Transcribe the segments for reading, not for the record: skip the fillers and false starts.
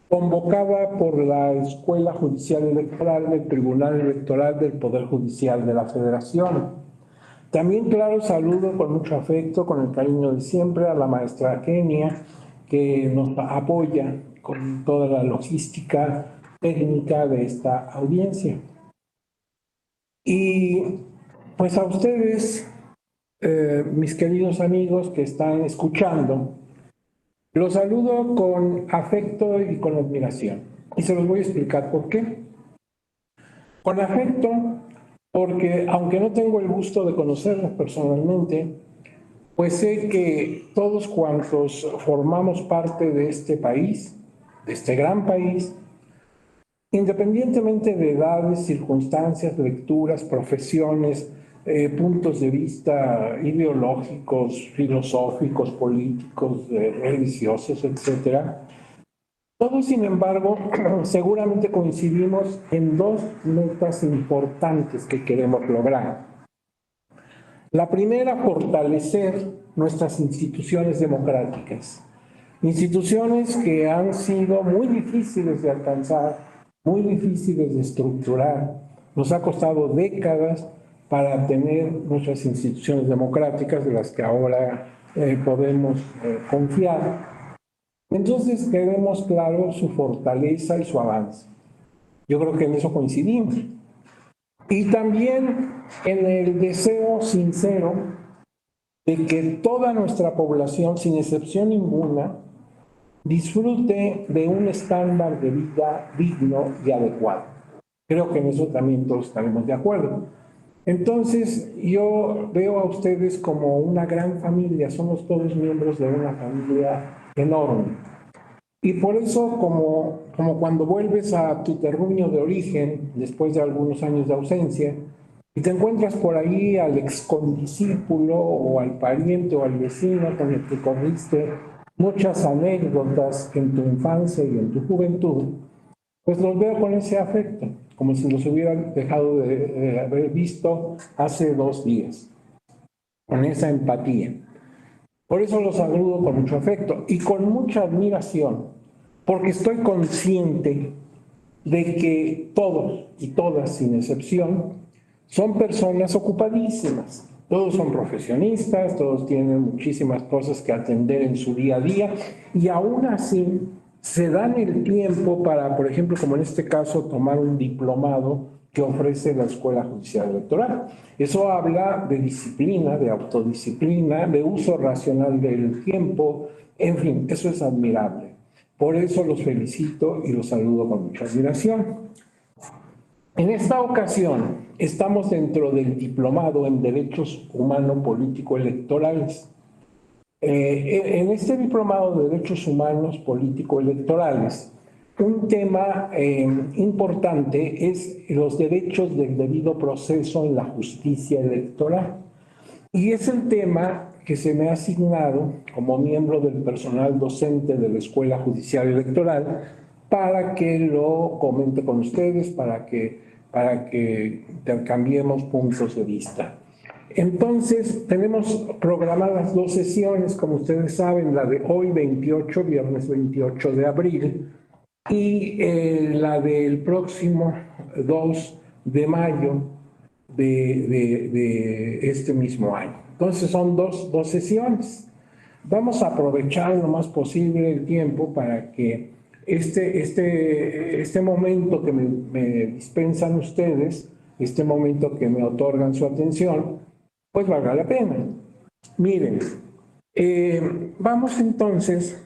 convocada por la Escuela Judicial Electoral del Tribunal Electoral del Poder Judicial de la Federación. También, claro, saludo con mucho afecto, con el cariño de siempre, a la maestra Kenia, que nos apoya con toda la logística técnica de esta audiencia. Y pues a ustedes, mis queridos amigos que están escuchando, los saludo con afecto y con admiración. Y se los voy a explicar por qué. Con afecto, porque aunque no tengo el gusto de conocerlos personalmente, pues sé que todos cuantos formamos parte de este país, de este gran país, independientemente de edades, circunstancias, lecturas, profesiones, puntos de vista ideológicos, filosóficos, políticos, religiosos, etcétera, todos, sin embargo, seguramente coincidimos en dos metas importantes que queremos lograr. La primera, fortalecer nuestras instituciones democráticas. Instituciones que han sido muy difíciles de alcanzar, muy difíciles de estructurar. Nos ha costado décadas para tener nuestras instituciones democráticas de las que ahora podemos confiar. Entonces queremos claro su fortaleza y su avance. Yo creo que en eso coincidimos. Y también en el deseo sincero de que toda nuestra población, sin excepción ninguna, disfrute de un estándar de vida digno y adecuado. Creo que en eso también todos estaremos de acuerdo. Entonces, yo veo a ustedes como una gran familia, somos todos miembros de una familia enorme. Y por eso, como cuando vuelves a tu terruño de origen, después de algunos años de ausencia, y te encuentras por ahí al excondiscípulo o al pariente o al vecino con el que corriste muchas anécdotas en tu infancia y en tu juventud, pues los veo con ese afecto, como si los hubieran dejado de haber visto hace 2 días, con esa empatía. Por eso los saludo con mucho afecto y con mucha admiración, porque estoy consciente de que todos y todas, sin excepción, son personas ocupadísimas. Todos son profesionistas, todos tienen muchísimas cosas que atender en su día a día y aún así se dan el tiempo para, por ejemplo, como en este caso, tomar un diplomado que ofrece la Escuela Judicial Electoral. Eso habla de disciplina, de autodisciplina, de uso racional del tiempo, en fin, eso es admirable. Por eso los felicito y los saludo con mucha admiración. En esta ocasión estamos dentro del diplomado en Derechos Humano Político Electorales. En este diplomado de Derechos Humanos Político Electorales, un tema importante es los derechos del debido proceso en la justicia electoral. Y es el tema que se me ha asignado como miembro del personal docente de la Escuela Judicial Electoral para que lo comente con ustedes, para que intercambiemos puntos de vista. Entonces, tenemos programadas 2 sesiones, como ustedes saben, la de hoy 28, viernes 28 de abril, y la del próximo 2 de mayo de este mismo año. Entonces son dos sesiones. Vamos a aprovechar lo más posible el tiempo para que este momento que me dispensan ustedes, este momento que me otorgan su atención, pues valga la pena. Miren, vamos entonces,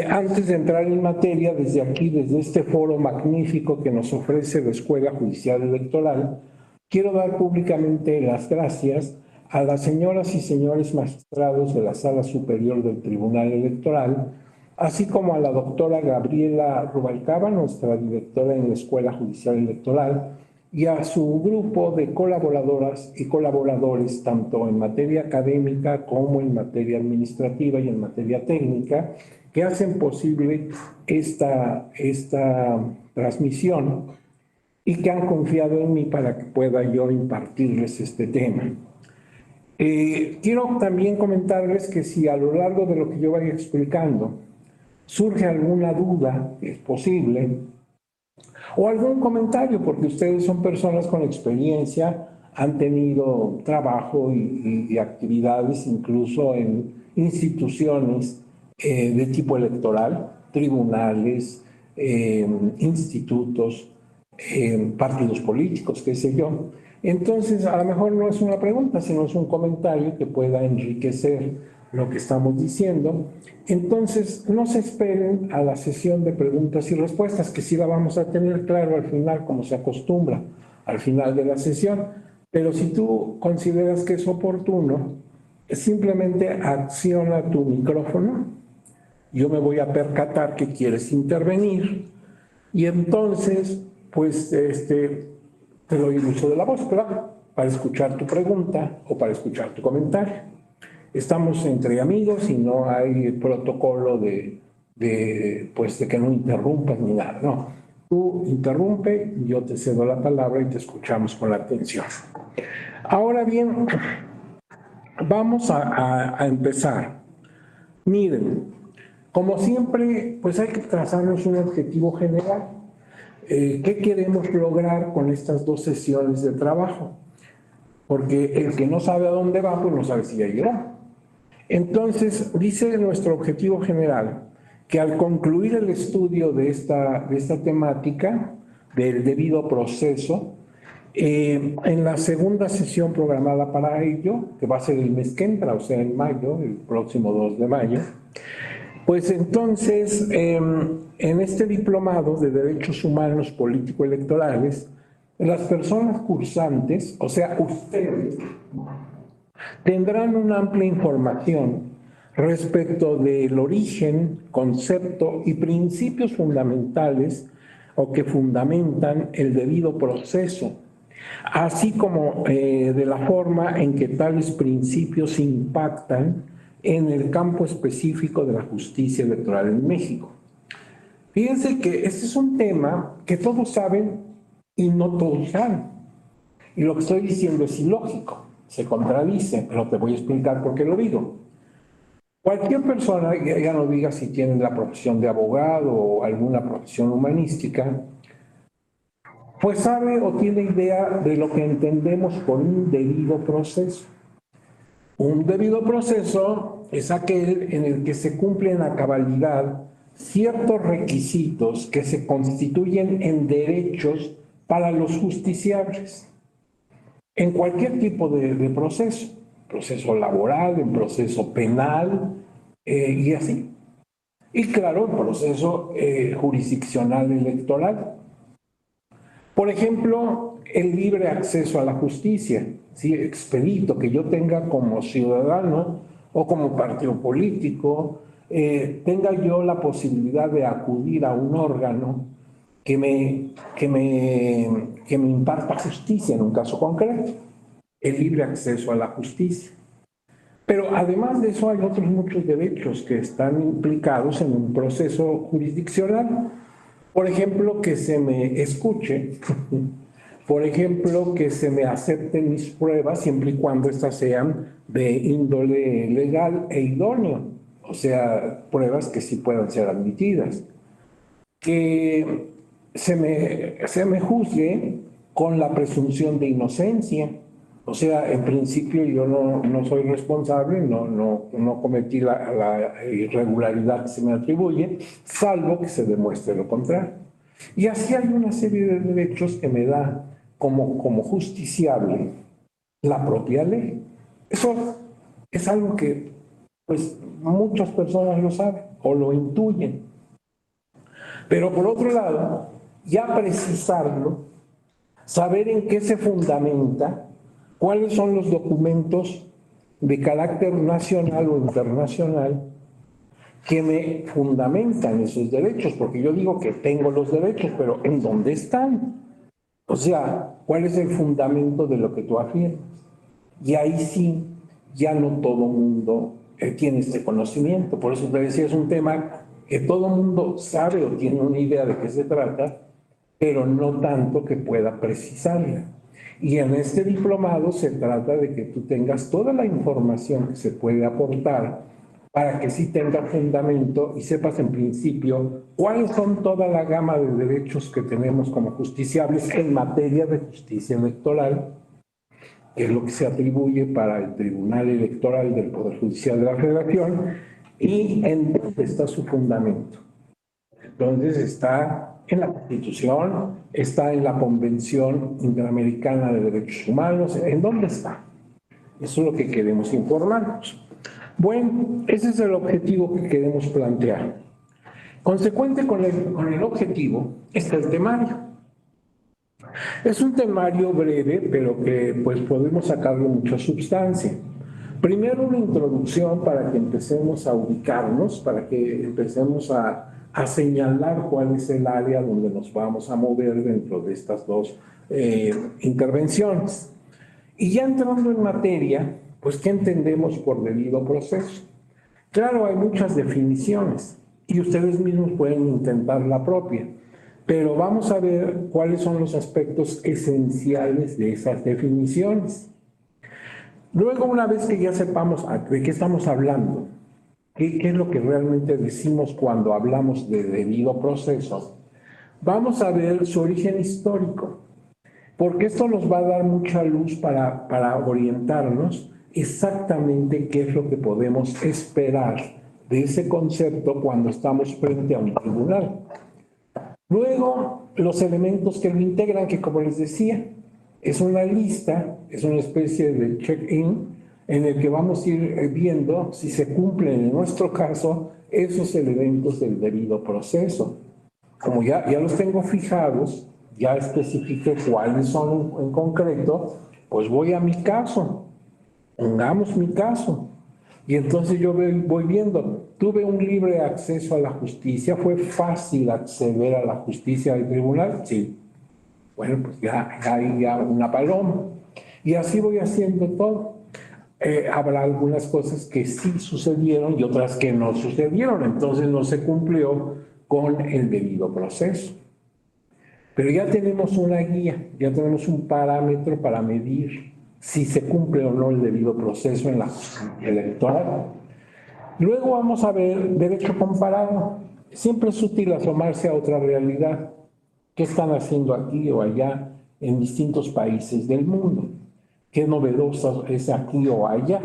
antes de entrar en materia, desde aquí, desde este foro magnífico que nos ofrece la Escuela Judicial Electoral, quiero dar públicamente las gracias a las señoras y señores magistrados de la Sala Superior del Tribunal Electoral, así como a la doctora Gabriela Rubalcaba, nuestra directora en la Escuela Judicial Electoral, y a su grupo de colaboradoras y colaboradores, tanto en materia académica como en materia administrativa y en materia técnica, que hacen posible esta transmisión y que han confiado en mí para que pueda yo impartirles este tema. Quiero también comentarles que si a lo largo de lo que yo vaya explicando surge alguna duda, es posible, o algún comentario, porque ustedes son personas con experiencia, han tenido trabajo y actividades incluso en instituciones de tipo electoral, tribunales, institutos, partidos políticos, qué sé yo. Entonces, a lo mejor no es una pregunta, sino es un comentario que pueda enriquecer lo que estamos diciendo. Entonces, no se esperen a la sesión de preguntas y respuestas, que sí la vamos a tener claro al final, como se acostumbra, al final de la sesión. Pero si tú consideras que es oportuno, simplemente acciona tu micrófono. Yo me voy a percatar que quieres intervenir y entonces, pues, te doy el uso de la voz, claro, para escuchar tu pregunta o para escuchar tu comentario. Estamos entre amigos y no hay protocolo pues, de que no interrumpas ni nada, no. Tú interrumpe, yo te cedo la palabra y te escuchamos con la atención. Ahora bien, vamos a empezar. Miren, como siempre, pues hay que trazarnos un objetivo general. ¿Qué queremos lograr con estas dos sesiones de trabajo? Porque el que no sabe a dónde va, pues no sabe si ya llegó. Entonces, dice nuestro objetivo general que al concluir el estudio de esta temática, del debido proceso, en la segunda sesión programada para ello, que va a ser el mes que entra, o sea, en mayo, el próximo 2 de mayo, pues entonces, en este diplomado de Derechos Humanos Político-Electorales, las personas cursantes, o sea, ustedes, tendrán una amplia información respecto del origen, concepto y principios fundamentales o que fundamentan el debido proceso, así como de la forma en que tales principios impactan en el campo específico de la justicia electoral en México. Fíjense que este es un tema que todos saben y no todos saben. Y lo que estoy diciendo es ilógico, se contradice, pero te voy a explicar por qué lo digo. Cualquier persona, ya no diga si tiene la profesión de abogado o alguna profesión humanística, pues sabe o tiene idea de lo que entendemos por un debido proceso. Un debido proceso es aquel en el que se cumplen a cabalidad ciertos requisitos que se constituyen en derechos para los justiciables en cualquier tipo de proceso laboral, en proceso penal y así. Y claro, en proceso jurisdiccional electoral. Por ejemplo, el libre acceso a la justicia, ¿sí? Expedito que yo tenga como ciudadano o como partido político, tenga yo la posibilidad de acudir a un órgano que me imparta justicia en un caso concreto, el libre acceso a la justicia. Pero además de eso hay otros muchos derechos que están implicados en un proceso jurisdiccional. Por ejemplo, que se me escuche, por ejemplo, que se me acepten mis pruebas siempre y cuando éstas sean de índole legal e idóneo, o sea, pruebas que sí puedan ser admitidas. Que se me juzgue con la presunción de inocencia. O sea, en principio yo no soy responsable, no cometí la irregularidad que se me atribuye, salvo que se demuestre lo contrario. Y así hay una serie de derechos que me da como justiciable la propia ley. Eso es algo que pues muchas personas lo saben o lo intuyen. Pero por otro lado, ya precisarlo, saber en qué se fundamenta, cuáles son los documentos de carácter nacional o internacional que me fundamentan esos derechos, porque yo digo que tengo los derechos, pero ¿en dónde están? O sea, ¿cuál es el fundamento de lo que tú afirmas? Y ahí sí, ya no todo mundo tiene este conocimiento. Por eso te decía, es un tema que todo mundo sabe o tiene una idea de qué se trata, pero no tanto que pueda precisarla. Y en este diplomado se trata de que tú tengas toda la información que se puede aportar para que sí tenga fundamento y sepas en principio cuáles son toda la gama de derechos que tenemos como justiciables en materia de justicia electoral, que es lo que se atribuye para el Tribunal Electoral del Poder Judicial de la Federación, y en dónde está su fundamento. Entonces está en la Constitución, está en la Convención Interamericana de Derechos Humanos, ¿en dónde está? Eso es lo que queremos informarnos. Bueno, ese es el objetivo que queremos plantear. Consecuente con el objetivo está el temario. Es un temario breve, pero que pues podemos sacarle mucha sustancia. Primero una introducción para que empecemos a ubicarnos, para que empecemos a señalar cuál es el área donde nos vamos a mover dentro de estas dos intervenciones. Y ya entrando en materia, pues ¿qué entendemos por debido proceso? Claro, hay muchas definiciones y ustedes mismos pueden intentar la propia, pero vamos a ver cuáles son los aspectos esenciales de esas definiciones. Luego, una vez que ya sepamos de qué estamos hablando, qué es lo que realmente decimos cuando hablamos de debido proceso, vamos a ver su origen histórico, porque esto nos va a dar mucha luz para orientarnos exactamente qué es lo que podemos esperar de ese concepto cuando estamos frente a un tribunal. Luego, los elementos que lo integran, que como les decía, es una lista, es una especie de check-in en el que vamos a ir viendo si se cumplen en nuestro caso esos elementos del debido proceso. Como ya los tengo fijados, ya especifique cuáles son en concreto, pues voy a mi caso, pongamos mi caso. Y entonces yo voy viendo, tuve un libre acceso a la justicia, fue fácil acceder a la justicia del tribunal, sí. Bueno, pues ya hay ya una paloma. Y así voy haciendo todo. Habrá algunas cosas que sí sucedieron y otras que no sucedieron, entonces no se cumplió con el debido proceso. Pero ya tenemos una guía, ya tenemos un parámetro para medir si se cumple o no el debido proceso en la justicia electoral. Luego vamos a ver derecho comparado. Siempre es útil asomarse a otra realidad. ¿Qué están haciendo aquí o allá en distintos países del mundo? ¿Qué novedoso es aquí o allá?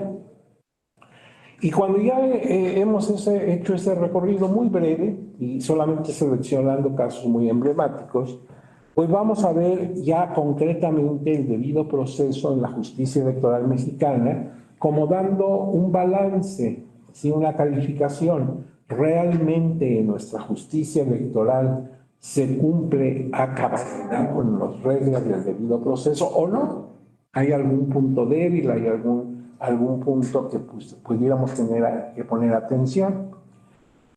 Y cuando ya hemos hecho ese recorrido muy breve y solamente seleccionando casos muy emblemáticos, pues vamos a ver ya concretamente el debido proceso en la justicia electoral mexicana, como dando un balance, ¿sí? Una calificación. ¿Realmente nuestra justicia electoral se cumple a cabalidad con las reglas del debido proceso o no? ¿Hay algún punto débil? ¿Hay algún punto que pues, pudiéramos tener que poner atención?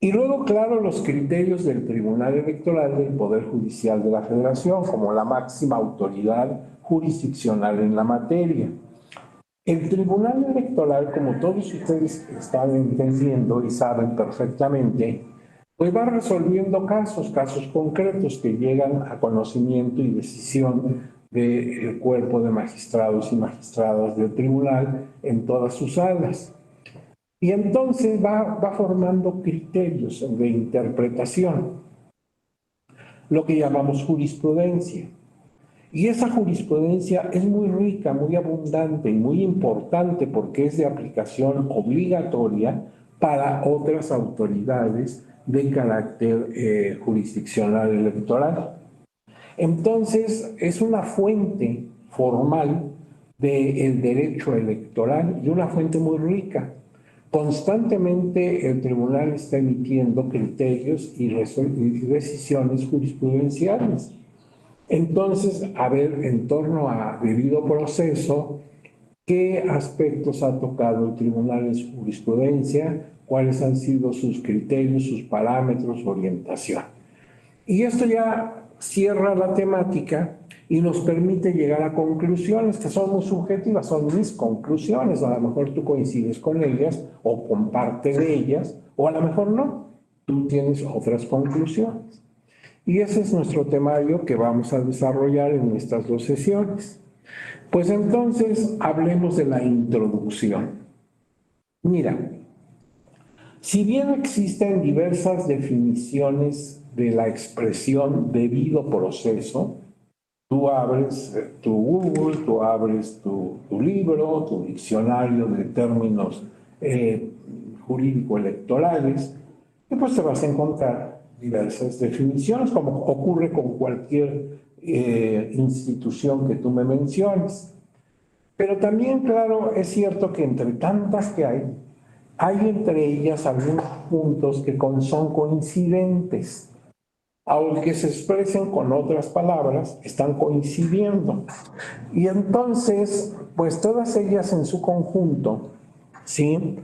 Y luego, claro, los criterios del Tribunal Electoral del Poder Judicial de la Federación como la máxima autoridad jurisdiccional en la materia. El Tribunal Electoral, como todos ustedes están entendiendo y saben perfectamente, pues va resolviendo casos concretos que llegan a conocimiento y decisión del cuerpo de magistrados y magistradas del tribunal en todas sus salas. Y entonces va formando criterios de interpretación, lo que llamamos jurisprudencia. Y esa jurisprudencia es muy rica, muy abundante y muy importante porque es de aplicación obligatoria para otras autoridades de carácter jurisdiccional electoral. Entonces, es una fuente formal del derecho electoral y una fuente muy rica. Constantemente el tribunal está emitiendo criterios y decisiones jurisprudenciales. Entonces, a ver, en torno a debido proceso, ¿qué aspectos ha tocado el tribunal en su jurisprudencia? ¿Cuáles han sido sus criterios, sus parámetros, orientación? Y esto ya cierra la temática y nos permite llegar a conclusiones que son muy subjetivas, son mis conclusiones, a lo mejor tú coincides con ellas o con parte de ellas, o a lo mejor no, tú tienes otras conclusiones. Y ese es nuestro temario que vamos a desarrollar en estas dos sesiones. Pues entonces hablemos de la introducción. Mira, Si bien existen diversas definiciones de la expresión debido proceso, tú abres tu Google, tú abres tu libro, tu diccionario de términos jurídico-electorales, y pues te vas a encontrar diversas definiciones, como ocurre con cualquier institución que tú me menciones. Pero también, claro, es cierto que entre tantas que hay entre ellas algunos puntos que son coincidentes. Aunque se expresen con otras palabras, están coincidiendo. Y entonces, pues todas ellas en su conjunto, ¿sí?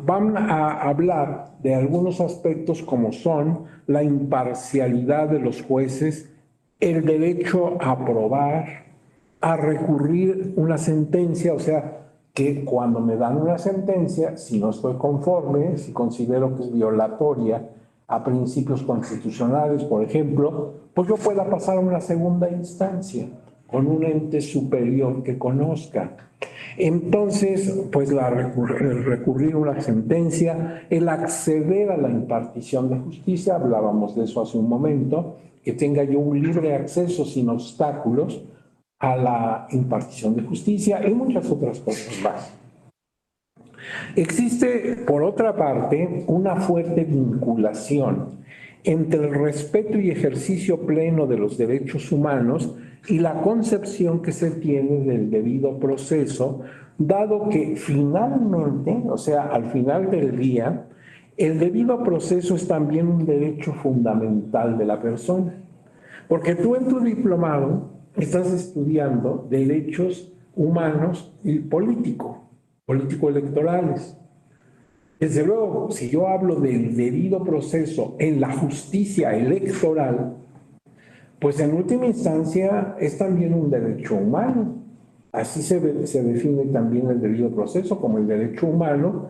Van a hablar de algunos aspectos como son la imparcialidad de los jueces, el derecho a probar, a recurrir una sentencia, o sea, que cuando me dan una sentencia, si no estoy conforme, si considero que es violatoria a principios constitucionales, por ejemplo, pues yo pueda pasar a una segunda instancia con un ente superior que conozca. Entonces, pues el recurrir a una sentencia, el acceder a la impartición de justicia, hablábamos de eso hace un momento, que tenga yo un libre acceso sin obstáculos a la impartición de justicia y muchas otras cosas más. Existe, por otra parte, una fuerte vinculación entre el respeto y ejercicio pleno de los derechos humanos y la concepción que se tiene del debido proceso, dado que finalmente, o sea, al final del día, el debido proceso es también un derecho fundamental de la persona. Porque tú en tu diplomado estás estudiando derechos humanos y político-electorales. Desde luego, si yo hablo del debido proceso en la justicia electoral, pues en última instancia es también un derecho humano. Así se define también el debido proceso como el derecho humano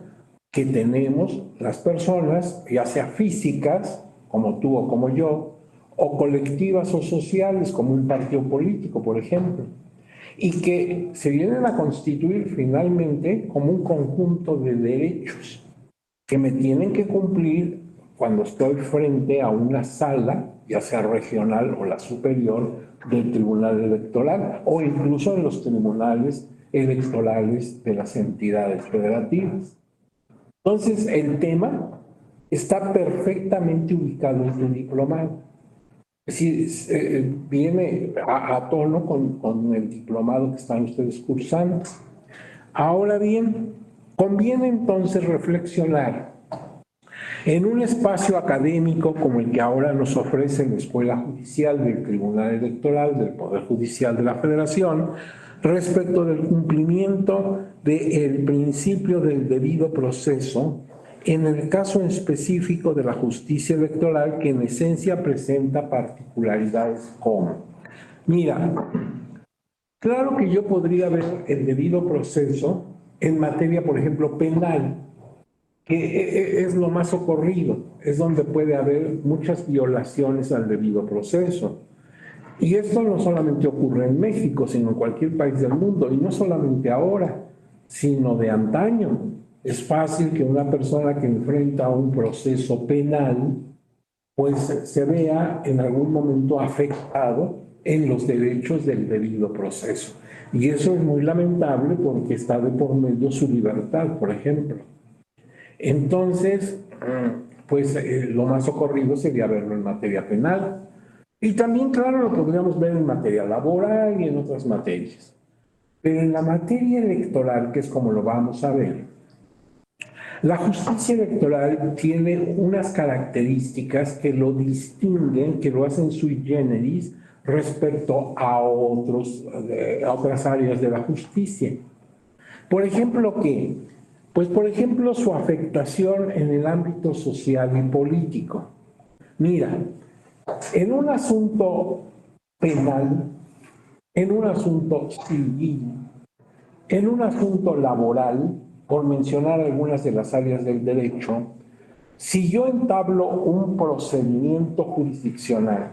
que tenemos las personas, ya sea físicas, como tú o como yo, o colectivas o sociales, como un partido político, por ejemplo, y que se vienen a constituir finalmente como un conjunto de derechos que me tienen que cumplir cuando estoy frente a una sala, ya sea regional o la superior, del Tribunal Electoral o incluso en los tribunales electorales de las entidades federativas. Entonces, el tema está perfectamente ubicado en tu diplomado. Es decir, viene a tono con el diplomado que están ustedes cursando. Ahora bien, conviene entonces reflexionar en un espacio académico como el que ahora nos ofrece la Escuela Judicial del Tribunal Electoral del Poder Judicial de la Federación respecto del cumplimiento del principio del debido proceso en el caso específico de la justicia electoral que en esencia presenta particularidades como, mira, claro que yo podría ver el debido proceso en materia, por ejemplo, penal, que es lo más ocurrido, es donde puede haber muchas violaciones al debido proceso. Y esto no solamente ocurre en México, sino en cualquier país del mundo, y no solamente ahora, sino de antaño. Es fácil que una persona que enfrenta un proceso penal, pues se vea en algún momento afectado en los derechos del debido proceso. Y eso es muy lamentable porque está de por medio su libertad, por ejemplo. Entonces, pues lo más ocurrido sería verlo en materia penal. Y también, claro, lo podríamos ver en materia laboral y en otras materias. Pero en la materia electoral, que es como lo vamos a ver, la justicia electoral tiene unas características que lo distinguen, que lo hacen sui generis respecto a otras áreas de la justicia. Por ejemplo, ¿qué? Pues, por ejemplo, su afectación en el ámbito social y político. Mira, en un asunto penal, en un asunto civil, en un asunto laboral, por mencionar algunas de las áreas del derecho, si yo entablo un procedimiento jurisdiccional,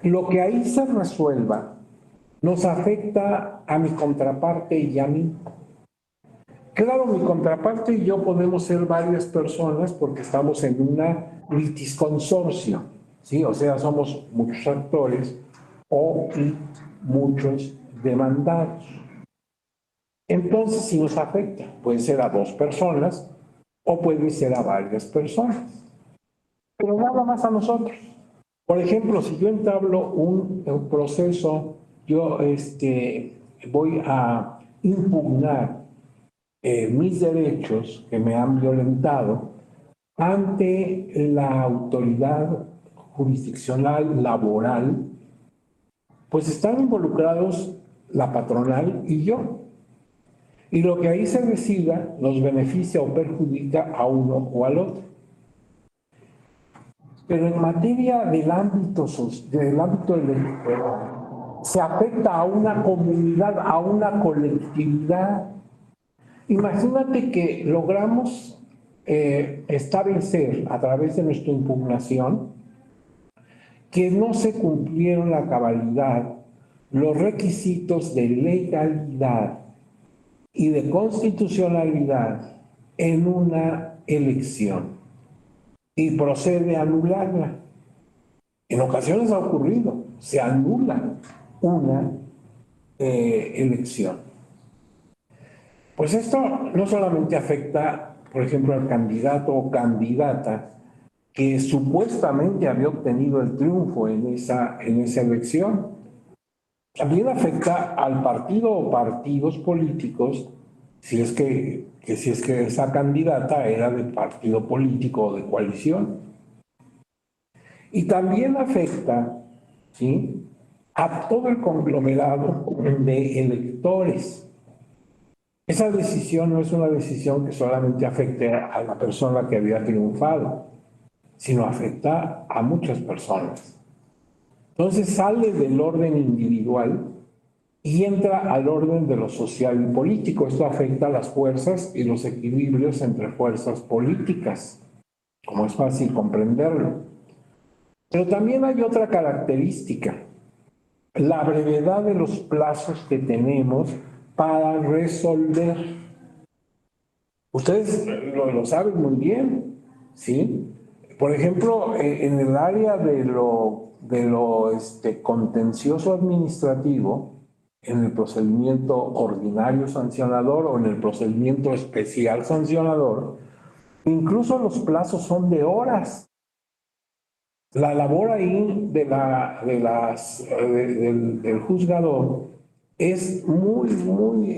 lo que ahí se resuelva nos afecta a mi contraparte y a mí. Claro, mi contraparte y yo podemos ser varias personas porque estamos en una litisconsorcio, ¿sí? O sea, somos muchos actores y muchos demandados. Entonces, si nos afecta, puede ser a dos personas o puede ser a varias personas, pero nada más a nosotros. Por ejemplo, si yo entablo un proceso, yo voy a impugnar mis derechos que me han violentado ante la autoridad jurisdiccional laboral, pues están involucrados la patronal y yo. Y lo que ahí se decida nos beneficia o perjudica a uno o al otro. Pero en materia del ámbito electoral, se afecta a una comunidad, a una colectividad. Imagínate que logramos establecer a través de nuestra impugnación que no se cumplieron la cabalidad los requisitos de legalidad y de constitucionalidad en una elección y procede a anularla. En ocasiones ha ocurrido, se anula una elección. Pues esto no solamente afecta, por ejemplo, al candidato o candidata que supuestamente había obtenido el triunfo en esa elección, también afecta al partido o partidos políticos si es que esa candidata era de partido político o de coalición. Y también afecta, ¿sí?, a todo el conglomerado de electores. Esa decisión no es una decisión que solamente afecte a la persona que había triunfado, sino afecta a muchas personas. Entonces sale del orden individual y entra al orden de lo social y político. Esto afecta a las fuerzas y los equilibrios entre fuerzas políticas, como es fácil comprenderlo. Pero también hay otra característica, la brevedad de los plazos que tenemos para resolver. Ustedes lo saben muy bien, ¿sí? Por ejemplo, en el área de lo contencioso administrativo, en el procedimiento ordinario sancionador o en el procedimiento especial sancionador, incluso los plazos son de horas. La labor ahí del juzgador es muy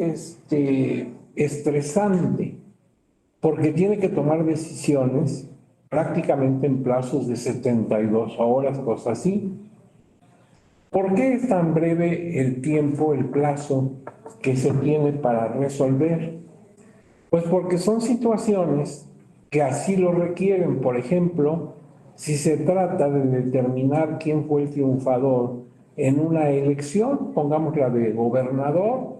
estresante porque tiene que tomar decisiones prácticamente en plazos de 72 horas, cosas así. ¿Por qué es tan breve el tiempo, el plazo que se tiene para resolver? Pues porque son situaciones que así lo requieren. Por ejemplo, si se trata de determinar quién fue el triunfador en una elección, pongamos la de gobernador,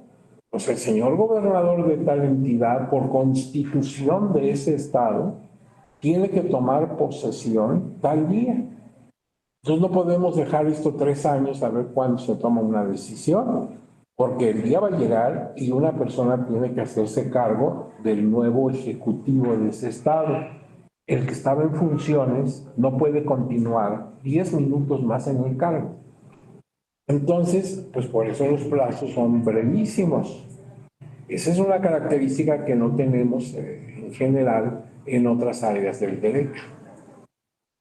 pues el señor gobernador de tal entidad, por constitución de ese estado, tiene que tomar posesión tal día. Entonces no podemos dejar esto 3 años a ver cuándo se toma una decisión, porque el día va a llegar y una persona tiene que hacerse cargo del nuevo ejecutivo de ese estado. El que estaba en funciones no puede continuar 10 minutos más en el cargo. Entonces, pues por eso los plazos son brevísimos. Esa es una característica que no tenemos en general en otras áreas del derecho.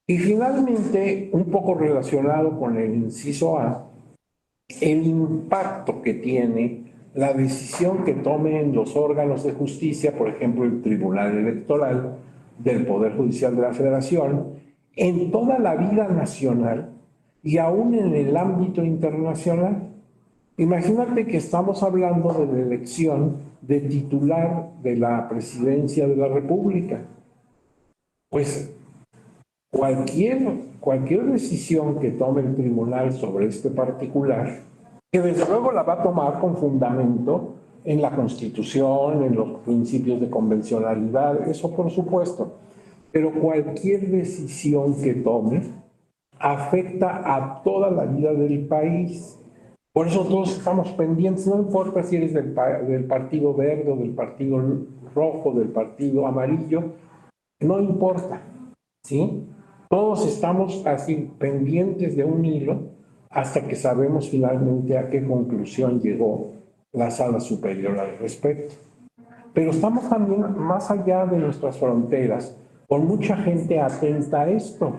Y finalmente, un poco relacionado con el inciso A, el impacto que tiene la decisión que tomen los órganos de justicia, por ejemplo, el Tribunal Electoral del Poder Judicial de la Federación, en toda la vida nacional y aún en el ámbito internacional. Imagínate que estamos hablando de la elección de titular de la presidencia de la República. Pues cualquier decisión que tome el tribunal sobre este particular, que desde luego la va a tomar con fundamento en la Constitución, en los principios de convencionalidad, eso por supuesto, pero cualquier decisión que tome afecta a toda la vida del país, Por eso todos estamos pendientes, no importa si eres del Partido Verde o del Partido Rojo, del Partido Amarillo, no importa, ¿sí? Todos estamos así pendientes de un hilo hasta que sabemos finalmente a qué conclusión llegó la Sala Superior al respecto. Pero estamos también más allá de nuestras fronteras, con mucha gente atenta a esto.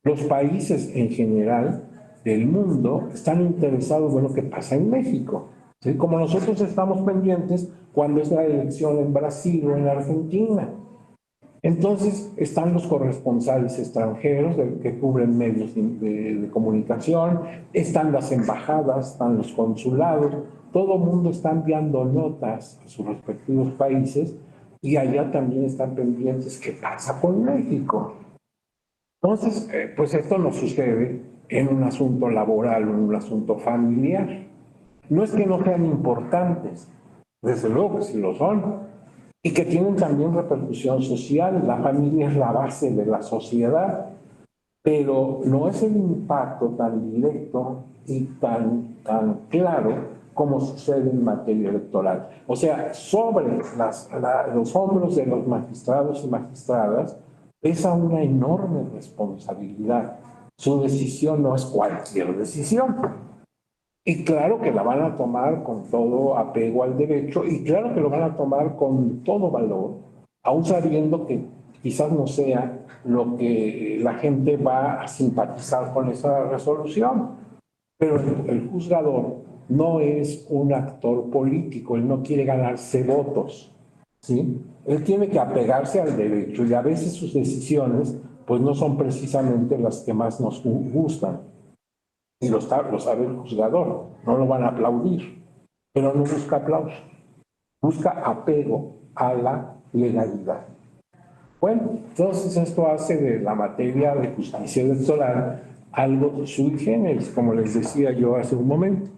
Los países en general del mundo están interesados en lo que pasa en México. ¿Sí? Como nosotros estamos pendientes cuando es la elección en Brasil o en Argentina. Entonces están los corresponsales extranjeros que cubren medios de comunicación, están las embajadas, están los consulados, todo el mundo está enviando notas a sus respectivos países y allá también están pendientes qué pasa con México. Entonces, pues esto no sucede en un asunto laboral o en un asunto familiar. No es que no sean importantes, desde luego que sí lo son, y que tienen también repercusión social. La familia es la base de la sociedad, pero no es el impacto tan directo y tan claro como sucede en materia electoral. O sea, sobre los hombros de los magistrados y magistradas pesa una enorme responsabilidad. Su decisión no es cualquier decisión. Y claro que la van a tomar con todo apego al derecho y claro que lo van a tomar con todo valor, aún sabiendo que quizás no sea lo que la gente va a simpatizar con esa resolución. Pero el juzgador no es un actor político, él no quiere ganarse votos, ¿sí? Él tiene que apegarse al derecho y a veces sus decisiones pues no son precisamente las que más nos gustan. Y lo sabe el juzgador, no lo van a aplaudir, pero no busca aplauso, busca apego a la legalidad. Bueno, entonces esto hace de la materia de justicia electoral algo sui generis, como les decía yo hace un momento.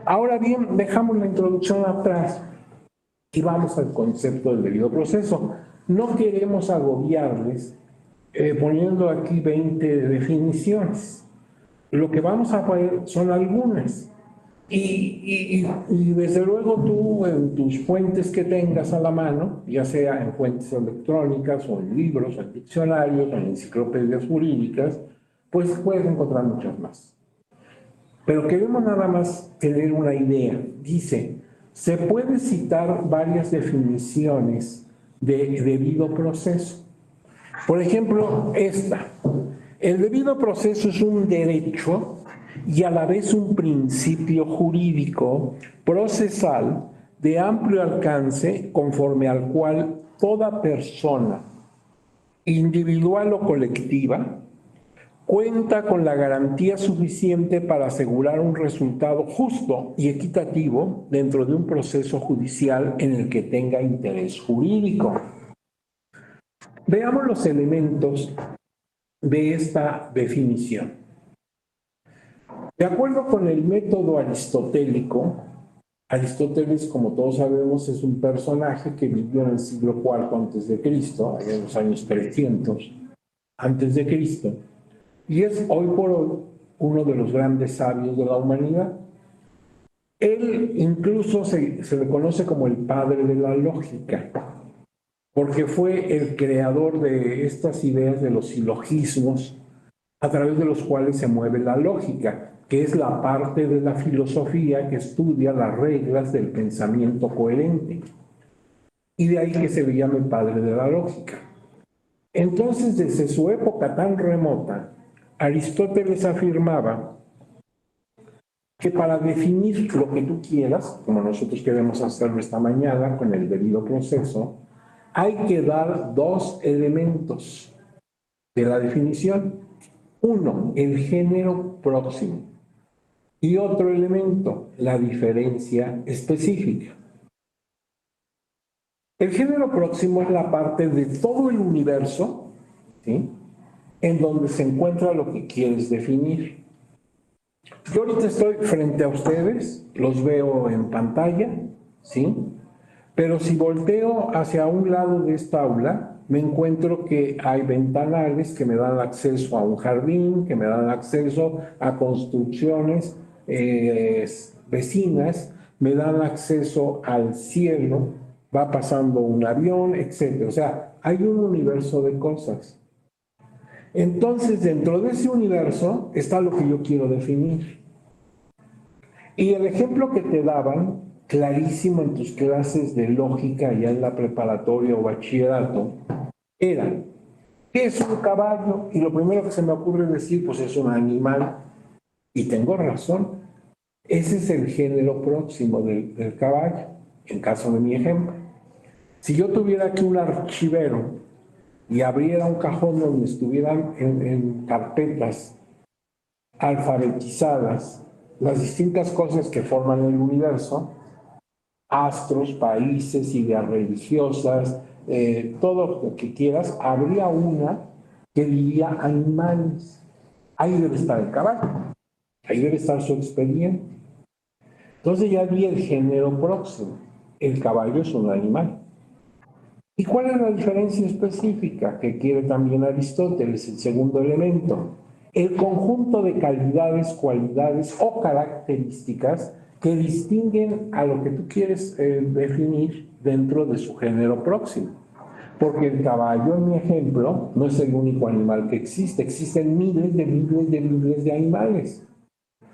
Ahora bien, dejamos la introducción atrás y vamos al concepto del debido proceso. No queremos agobiarles poniendo aquí 20 definiciones. Lo que vamos a ver son algunas. Y desde luego tú en tus fuentes que tengas a la mano, ya sea en fuentes electrónicas o en libros, en diccionarios, en enciclopedias jurídicas, pues puedes encontrar muchas más. Pero queremos nada más tener una idea. Dice, se puede citar varias definiciones de debido proceso. Por ejemplo, esta. El debido proceso es un derecho y a la vez un principio jurídico procesal de amplio alcance conforme al cual toda persona, individual o colectiva, cuenta con la garantía suficiente para asegurar un resultado justo y equitativo dentro de un proceso judicial en el que tenga interés jurídico. Veamos los elementos de esta definición. De acuerdo con el método aristotélico, Aristóteles, como todos sabemos, es un personaje que vivió en el siglo IV antes de Cristo, allá en los años 300 antes de Cristo, y es hoy por hoy uno de los grandes sabios de la humanidad. Él incluso se le conoce como el padre de la lógica, porque fue el creador de estas ideas de los silogismos a través de los cuales se mueve la lógica, que es la parte de la filosofía que estudia las reglas del pensamiento coherente. Y de ahí que se le llame padre de la lógica. Entonces, desde su época tan remota, Aristóteles afirmaba que para definir lo que tú quieras, como nosotros queremos hacerlo esta mañana con el debido proceso, hay que dar dos elementos de la definición. Uno, el género próximo. Y otro elemento, la diferencia específica. El género próximo es la parte de todo el universo, ¿sí?, en donde se encuentra lo que quieres definir. Yo ahorita estoy frente a ustedes, los veo en pantalla, ¿sí? Pero si volteo hacia un lado de esta aula, me encuentro que hay ventanales que me dan acceso a un jardín, que me dan acceso a construcciones, vecinas, me dan acceso al cielo, va pasando un avión, etcétera. O sea, hay un universo de cosas. Entonces, dentro de ese universo está lo que yo quiero definir. Y el ejemplo que te daban, clarísimo en tus clases de lógica, ya en la preparatoria o bachillerato, era, ¿qué es un caballo? Y lo primero que se me ocurre decir, pues es un animal. Y tengo razón. Ese es el género próximo del caballo, en caso de mi ejemplo. Si yo tuviera aquí un archivero y abriera un cajón donde estuvieran en carpetas alfabetizadas las distintas cosas que forman el universo, astros, países, ideas religiosas, todo lo que quieras, habría una que diría animales. Ahí debe estar el caballo, ahí debe estar su expediente. Entonces ya vi el género próximo. El caballo es un animal. ¿Y cuál es la diferencia específica que quiere también Aristóteles, el segundo elemento? El conjunto de calidades, cualidades o características que distinguen a lo que tú quieres definir dentro de su género próximo. Porque el caballo, en mi ejemplo, no es el único animal que existe. Existen miles de animales.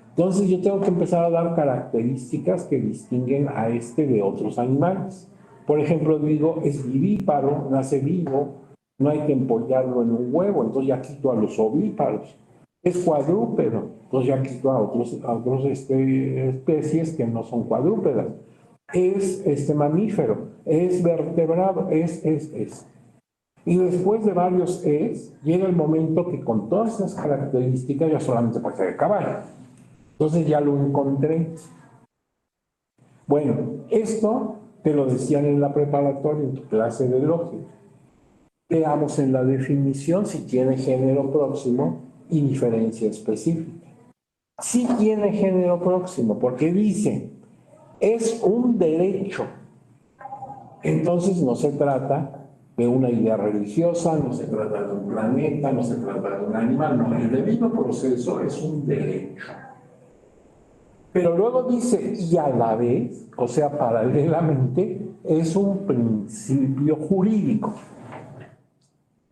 Entonces yo tengo que empezar a dar características que distinguen a este de otros animales. Por ejemplo, digo, es vivíparo, nace vivo, no hay que empollarlo en un huevo, entonces ya quito a los ovíparos. Es cuadrúpedo, entonces ya quito a otros especies que no son cuadrúpedas. Es mamífero, es vertebrado, es. Y después de varios llega el momento que con todas esas características ya solamente puede ser el caballo. Entonces ya lo encontré. Bueno, esto te lo decían en la preparatoria, en tu clase de lógica. Veamos en la definición si tiene género próximo y diferencia específica. Sí tiene género próximo, porque dice, es un derecho. Entonces no se trata de una idea religiosa, no se trata de un planeta, no se trata de un animal, no, el debido proceso es un derecho. Pero luego dice, y a la vez, o sea, paralelamente, es un principio jurídico.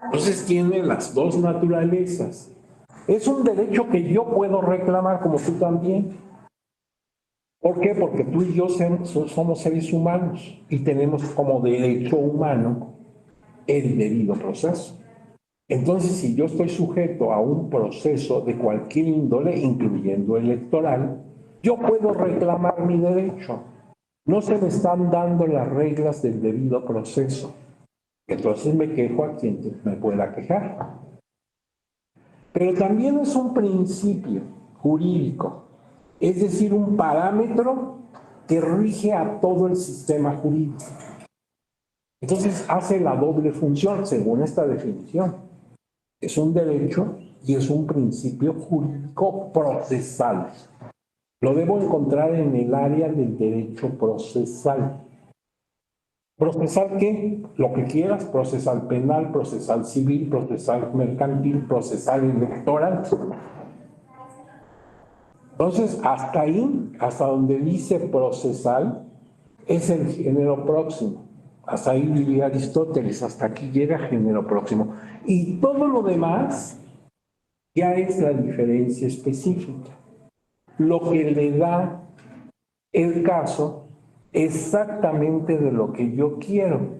Entonces tiene las dos naturalezas. Es un derecho que yo puedo reclamar como tú también. ¿Por qué? Porque tú y yo somos seres humanos y tenemos como derecho humano el debido proceso. Entonces, si yo estoy sujeto a un proceso de cualquier índole, incluyendo electoral, yo puedo reclamar mi derecho. No se me están dando las reglas del debido proceso. Entonces me quejo a quien me pueda quejar. Pero también es un principio jurídico, es decir, un parámetro que rige a todo el sistema jurídico. Entonces hace la doble función según esta definición. Es un derecho y es un principio jurídico procesal. Lo debo encontrar en el área del derecho procesal. ¿Procesal qué? Lo que quieras, procesal penal, procesal civil, procesal mercantil, procesal electoral. Entonces, hasta ahí, hasta donde dice procesal, es el género próximo. Hasta ahí diría Aristóteles, hasta aquí llega género próximo. Y todo lo demás ya es la diferencia específica. Lo que le da el caso exactamente de lo que yo quiero.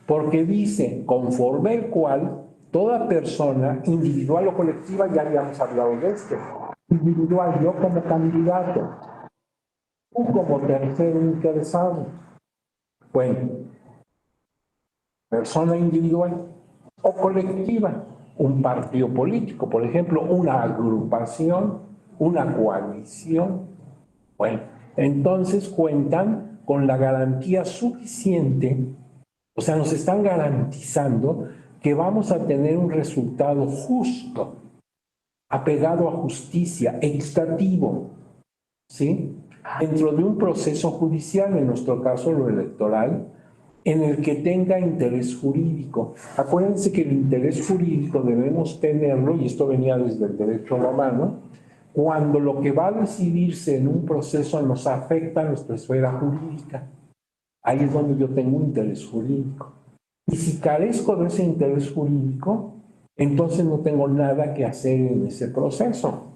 Porque dice, conforme el cual toda persona, individual o colectiva, ya habíamos hablado de esto. Individual, yo como candidato, tú como tercero interesado. Bueno, persona individual o colectiva, un partido político, por ejemplo, una agrupación, una coalición. Bueno, entonces cuentan con la garantía suficiente, o sea, nos están garantizando que vamos a tener un resultado justo, apegado a justicia, equitativo, ¿sí? Dentro de un proceso judicial, en nuestro caso lo electoral, en el que tenga interés jurídico. Acuérdense que el interés jurídico debemos tenerlo, y esto venía desde el derecho romano, cuando lo que va a decidirse en un proceso nos afecta a nuestra esfera jurídica. Ahí es donde yo tengo un interés jurídico. Y si carezco de ese interés jurídico, entonces no tengo nada que hacer en ese proceso.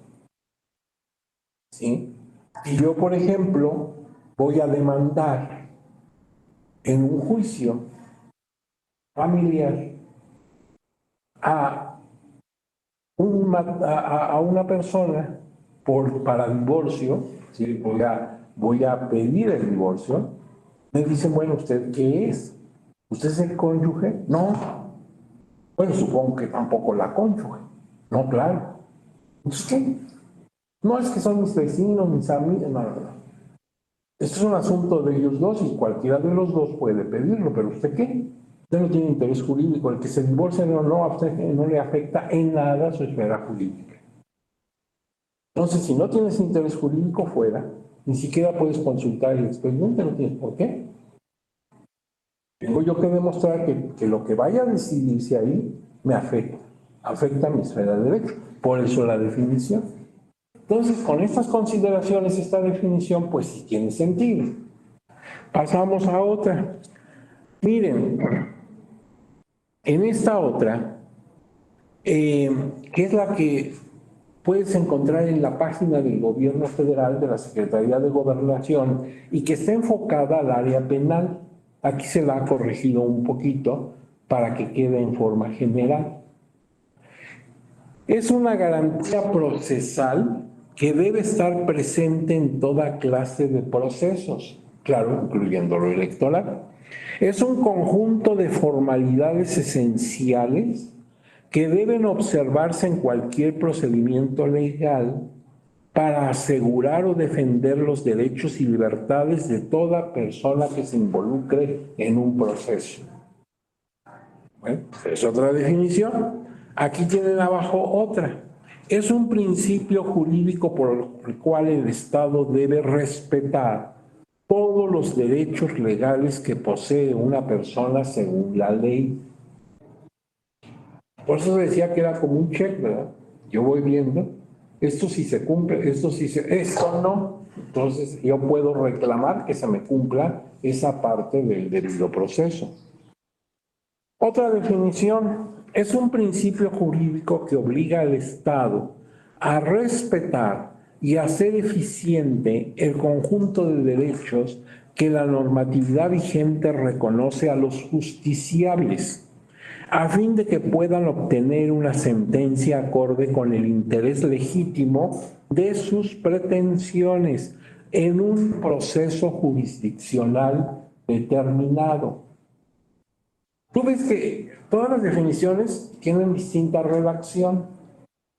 ¿Sí? Si yo, por ejemplo, voy a demandar en un juicio familiar a una persona para divorcio, ¿sí? Voy a pedir el divorcio, me dicen, bueno, ¿usted qué es? ¿Usted es el cónyuge? No. Bueno, supongo que tampoco la cónyuge. No, claro. ¿Entonces qué? No es que son mis vecinos, mis amigos, no, no, no. Esto es un asunto de ellos dos y cualquiera de los dos puede pedirlo, pero ¿usted qué? Usted no tiene interés jurídico. El que se divorcie no le afecta en nada su esfera jurídica. Entonces, si no tienes interés jurídico fuera, ni siquiera puedes consultar el expediente, no tienes por qué. Tengo yo que demostrar que lo que vaya a decidirse ahí me afecta a mi esfera de derecho. Por eso la definición. Entonces, con estas consideraciones, esta definición, pues sí tiene sentido. Pasamos a otra. Miren, en esta otra, que es la que puedes encontrar en la página del Gobierno Federal de la Secretaría de Gobernación y que está enfocada al área penal. Aquí se la ha corregido un poquito para que quede en forma general. Es una garantía procesal que debe estar presente en toda clase de procesos, claro, incluyendo lo electoral. Es un conjunto de formalidades esenciales que deben observarse en cualquier procedimiento legal para asegurar o defender los derechos y libertades de toda persona que se involucre en un proceso. Bueno, es otra definición. Aquí tienen abajo otra. Es un principio jurídico por el cual el Estado debe respetar todos los derechos legales que posee una persona según la ley. Por eso decía que era como un check, ¿verdad? Yo voy viendo, esto sí se cumple, esto no. Entonces yo puedo reclamar que se me cumpla esa parte del debido proceso. Otra definición es un principio jurídico que obliga al Estado a respetar y hacer eficiente el conjunto de derechos que la normatividad vigente reconoce a los justiciables, a fin de que puedan obtener una sentencia acorde con el interés legítimo de sus pretensiones en un proceso jurisdiccional determinado. Tú ves que todas las definiciones tienen distinta redacción,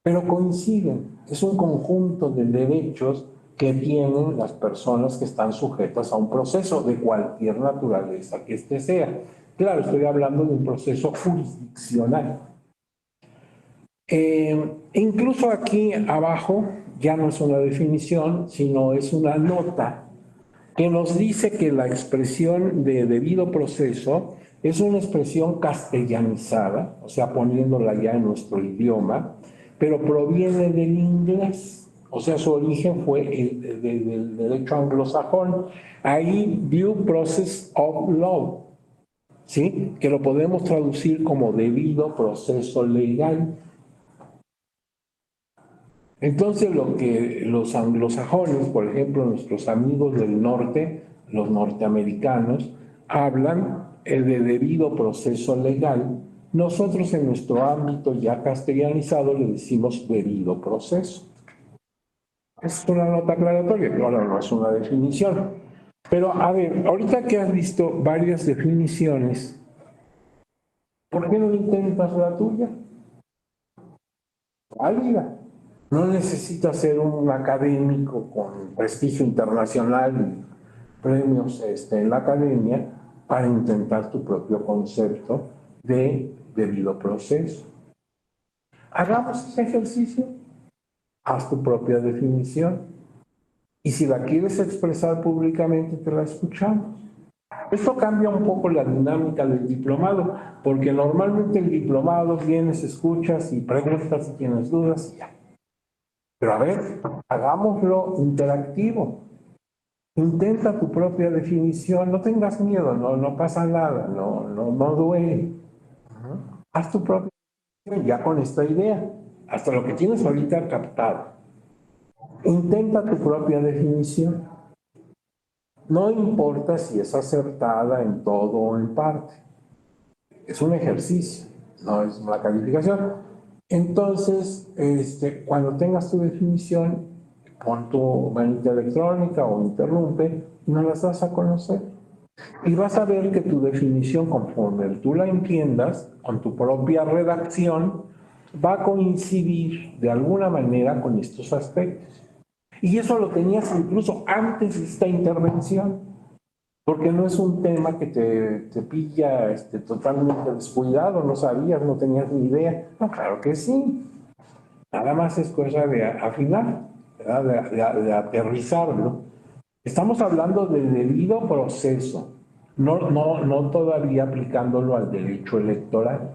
pero coinciden. Es un conjunto de derechos que tienen las personas que están sujetas a un proceso de cualquier naturaleza que éste sea. Claro, estoy hablando de un proceso jurisdiccional. Incluso aquí abajo ya no es una definición, sino es una nota que nos dice que la expresión de debido proceso es una expresión castellanizada, o sea, poniéndola ya en nuestro idioma, pero proviene del inglés, o sea, su origen fue del derecho anglosajón. Ahí, due process of law, ¿sí? Que lo podemos traducir como debido proceso legal. Entonces, lo que los anglosajones, por ejemplo, nuestros amigos del norte, los norteamericanos, hablan de debido proceso legal. Nosotros en nuestro ámbito ya castellanizado le decimos debido proceso. Es una nota aclaratoria, claro, no es una definición. Pero a ver, ahorita que has visto varias definiciones, ¿por qué no intentas la tuya? Válida. No necesitas ser un académico con prestigio internacional y premios en la academia para intentar tu propio concepto de debido proceso. Hagamos ese ejercicio, haz tu propia definición y si la quieres expresar públicamente te la escuchamos. Esto cambia un poco la dinámica del diplomado, porque normalmente el diplomado vienes, escuchas y preguntas si tienes dudas y ya. Pero a ver, hagámoslo interactivo. Intenta tu propia definición, no tengas miedo, no pasa nada, no duele. Haz tu propia definición ya con esta idea, hasta lo que tienes ahorita captado. Intenta tu propia definición. No importa si es acertada en todo o en parte. Es un ejercicio, no es una calificación. Entonces, cuando tengas tu definición, pon tu manita electrónica o interrumpe y nos las vas a conocer. Y vas a ver que tu definición, conforme tú la entiendas, con tu propia redacción, va a coincidir de alguna manera con estos aspectos. Y eso lo tenías incluso antes de esta intervención, porque no es un tema que te pilla totalmente descuidado, no sabías, no tenías ni idea. No, claro que sí. Nada más es cosa de afinar, de aterrizarlo. Estamos hablando de debido proceso, no todavía aplicándolo al derecho electoral.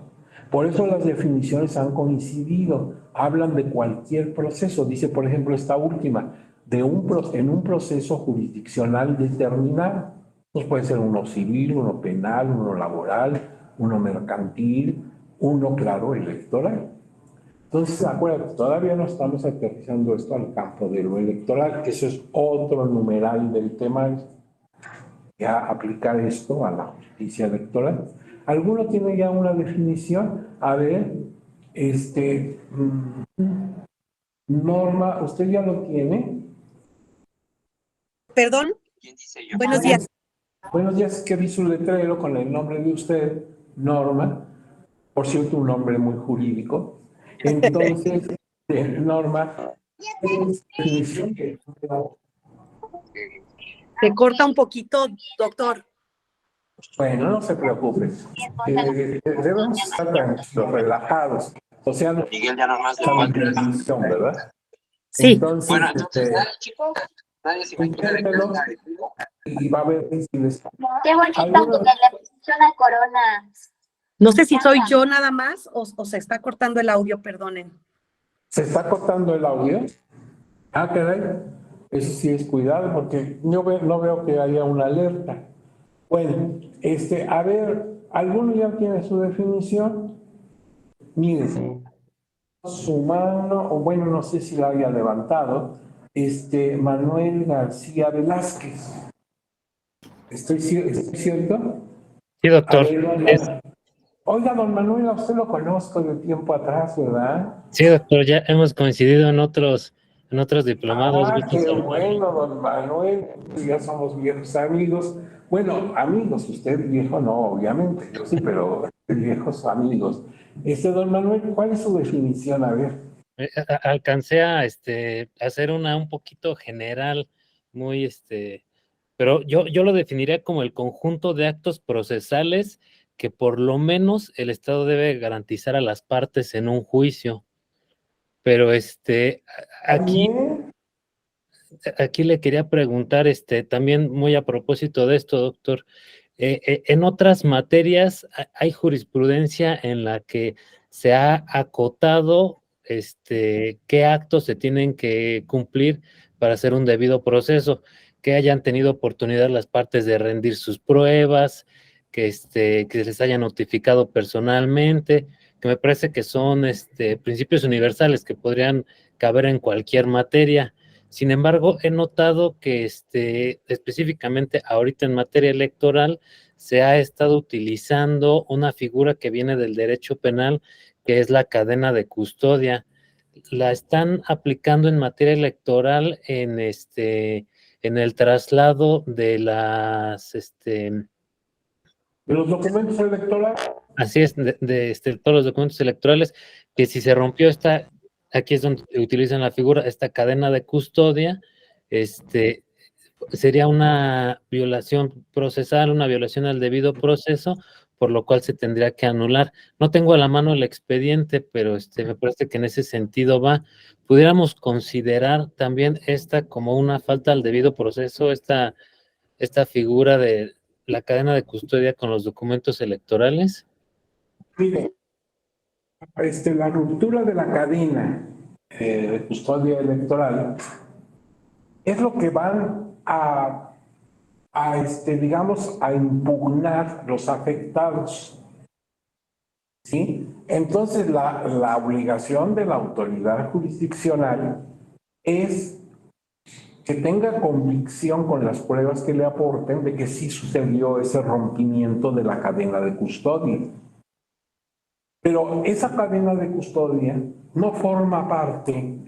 Por eso las definiciones han coincidido, hablan de cualquier proceso. Dice, por ejemplo, esta última, en un proceso jurisdiccional determinado. Pues puede ser uno civil, uno penal, uno laboral, uno mercantil, uno, claro, electoral. Entonces, acuérdate, todavía no estamos aterrizando esto al campo de lo electoral, que eso es otro numeral del tema, ya aplicar esto a la justicia electoral. ¿Alguno tiene ya una definición? A ver, Norma, ¿usted ya lo tiene? Perdón, buenos días. Buenos días, que vi su letrero con el nombre de usted, Norma, por cierto, un nombre muy jurídico. Entonces, Norma, definición que Se corta un poquito, doctor. bueno, no se preocupe. Debemos estar tranquilos, relajados. O sea, no Miguel ya nomás le estamos falta. en transmisión, ¿verdad? Sí. Entonces, Bueno, entonces, nadie se imagina de inténtelo y va a ver si les... Qué bonito que Algunos- le pusiste una corona. No sé si soy yo nada más o se está cortando el audio, perdonen. ¿Se está cortando el audio? Ah, caray. Eso sí es cuidado porque no veo que haya una alerta. Bueno, a ver, ¿alguno ya tiene su definición? Miren, su mano, o bueno, no sé si la haya levantado, Manuel García Velázquez. ¿Estoy cierto? Sí, A doctor. ver, oiga, don Manuel, a usted lo conozco de tiempo atrás, ¿verdad? Sí, doctor, ya hemos coincidido en otros diplomados. Ah, Gusto qué saludarlo. bueno, don Manuel. Ya somos viejos amigos. Bueno, amigos, usted viejo no, obviamente, yo sí, pero viejos amigos. Don Manuel, ¿cuál es su definición? A ver. Alcancé a hacer una un poquito general, muy pero yo lo definiría como el conjunto de actos procesales que por lo menos el Estado debe garantizar a las partes en un juicio. Pero aquí Bien. aquí le quería preguntar, también muy a propósito de esto, doctor, en otras materias hay jurisprudencia en la que se ha acotado, qué actos se tienen que cumplir para hacer un debido proceso, que hayan tenido oportunidad las partes de rendir sus pruebas, que les haya notificado personalmente, que me parece que son, principios universales que podrían caber en cualquier materia. Sin embargo, he notado que específicamente ahorita en materia electoral se ha estado utilizando una figura que viene del derecho penal, que es la cadena de custodia. La están aplicando en materia electoral en el traslado de De los documentos electorales. así es, todos los documentos electorales, que si se rompió aquí es donde utilizan la figura, esta cadena de custodia, sería una violación procesal, una violación al debido proceso, por lo cual se tendría que anular. No tengo a la mano el expediente, pero me parece que en ese sentido va. ¿Pudiéramos considerar también esta como una falta al debido proceso, esta figura de la cadena de custodia con los documentos electorales? Mire, la ruptura de la cadena de custodia electoral, es lo que van digamos, a impugnar los afectados, ¿sí? Entonces, la obligación de la autoridad jurisdiccional es que tenga convicción con las pruebas que le aporten de que sí sucedió ese rompimiento de la cadena de custodia. Pero esa cadena de custodia no forma parte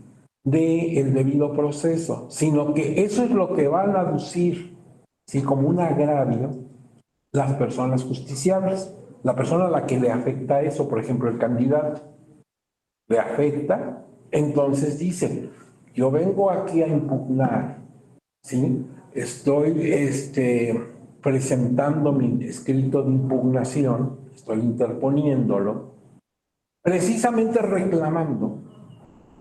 del debido proceso, sino que eso es lo que van a aducir, ¿sí?, como un agravio las personas justiciables. La persona a la que le afecta eso, por ejemplo, el candidato, le afecta, entonces dice, yo vengo aquí a impugnar, ¿sí? Estoy presentando mi escrito de impugnación, estoy interponiéndolo, precisamente reclamando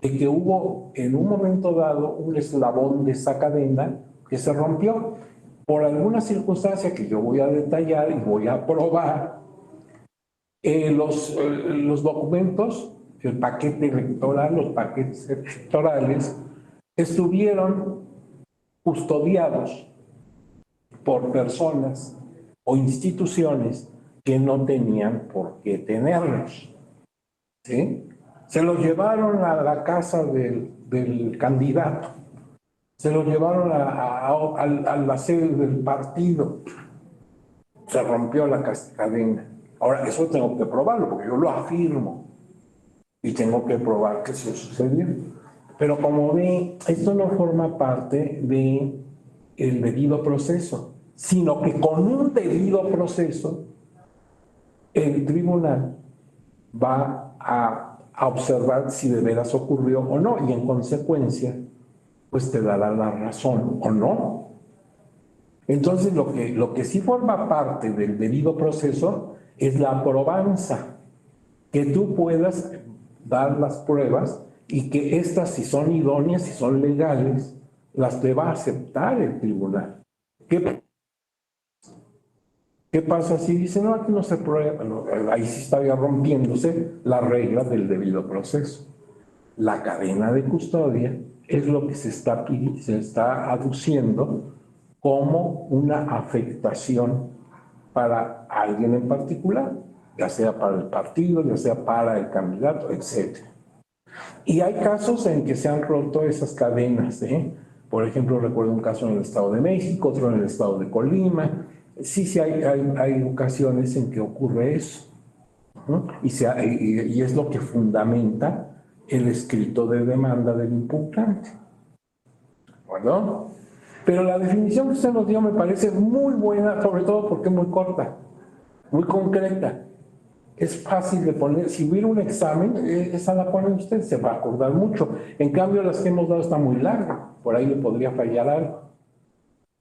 de que hubo en un momento dado un eslabón de esa cadena que se rompió por alguna circunstancia que yo voy a detallar y voy a probar. Los documentos, el paquete electoral, los paquetes electorales, estuvieron custodiados por personas o instituciones que no tenían por qué tenerlos, ¿sí? Se los llevaron a la casa del candidato, se los llevaron a la sede del partido, se rompió la cadena. Ahora, eso tengo que probarlo, porque yo lo afirmo y tengo que probar que eso sucedió. Pero como ve, esto no forma parte del debido proceso, sino que con un debido proceso, el tribunal va a observar si de veras ocurrió o no, y en consecuencia, pues te dará la razón o no. Entonces, lo que sí forma parte del debido proceso es la probanza, que tú puedas dar las pruebas y que estas, si son idóneas, si son legales, las deba aceptar el tribunal. ¿Qué pasa si dice, no, aquí no se prueba? No, ahí sí estaría rompiéndose la regla del debido proceso. La cadena de custodia es lo que se está aduciendo como una afectación para alguien en particular, ya sea para el partido, ya sea para el candidato, etc. Y hay casos en que se han roto esas cadenas, ¿eh? Por ejemplo, recuerdo un caso en el Estado de México, otro en el Estado de Colima. Sí, hay ocasiones en que ocurre eso, ¿no? Y es lo que fundamenta el escrito de demanda del impugnante. ¿Bueno? Pero la definición que usted nos dio me parece muy buena, sobre todo porque es muy corta, muy concreta. Es fácil de poner. Si hubiera un examen, esa la pone usted, se va a acordar mucho. En cambio, las que hemos dado está muy larga, por ahí le podría fallar algo,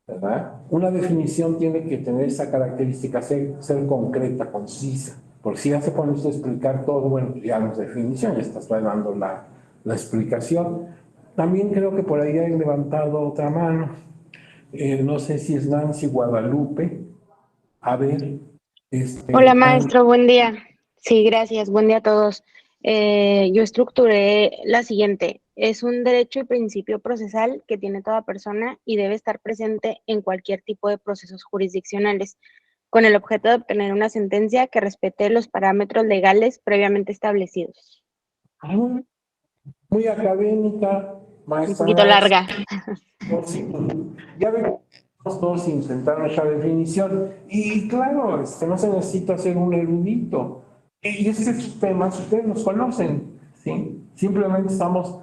¿verdad? Una definición tiene que tener esa característica, ser concreta, concisa. Porque si ya se pone usted a explicar todo, bueno, ya no es definición, ya está dando la explicación. También creo que por ahí hay levantado otra mano. No sé si es Nancy Guadalupe. A ver. Hola maestro, buen día. Sí, gracias, buen día a todos. Yo estructuré la siguiente. Es un derecho y principio procesal que tiene toda persona y debe estar presente en cualquier tipo de procesos jurisdiccionales, con el objeto de obtener una sentencia que respete los parámetros legales previamente establecidos. Muy académica, maestra. Un poquito larga. Ya vemos, todos intentaron esa definición. Y claro, no se necesita ser un erudito. Y estos temas ustedes los conocen, ¿sí? Simplemente estamos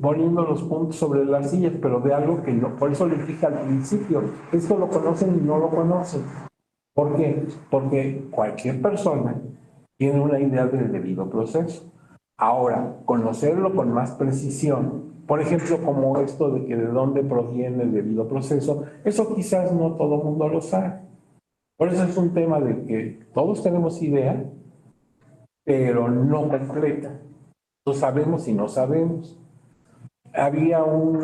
poniendo los puntos sobre las sillas, pero de algo que no. Por eso les dije al principio, esto lo conocen y no lo conocen. ¿Por qué? Porque cualquier persona tiene una idea del debido proceso. Ahora, conocerlo con más precisión, por ejemplo, como esto de que de dónde proviene el debido proceso, eso quizás no todo el mundo lo sabe. Por eso es un tema de que todos tenemos idea, pero no completa. No sabemos y no sabemos. Había un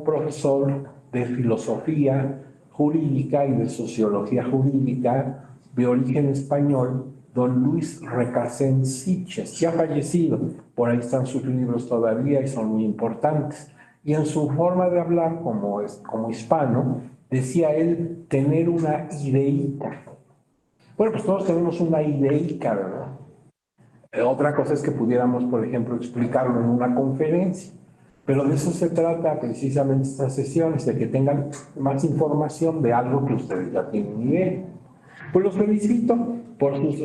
profesor de filosofía jurídica y de sociología jurídica de origen español don Luis Recasens Siches, ya fallecido, por ahí están sus libros todavía y son muy importantes. Y en su forma de hablar como hispano, decía él tener una ideita. Bueno, pues todos tenemos una ideica, ¿verdad? Otra cosa es que pudiéramos, por ejemplo, explicarlo en una conferencia. Pero de eso se trata precisamente estas sesiones, de que tengan más información de algo que ustedes ya tienen idea. Pues los felicito por sus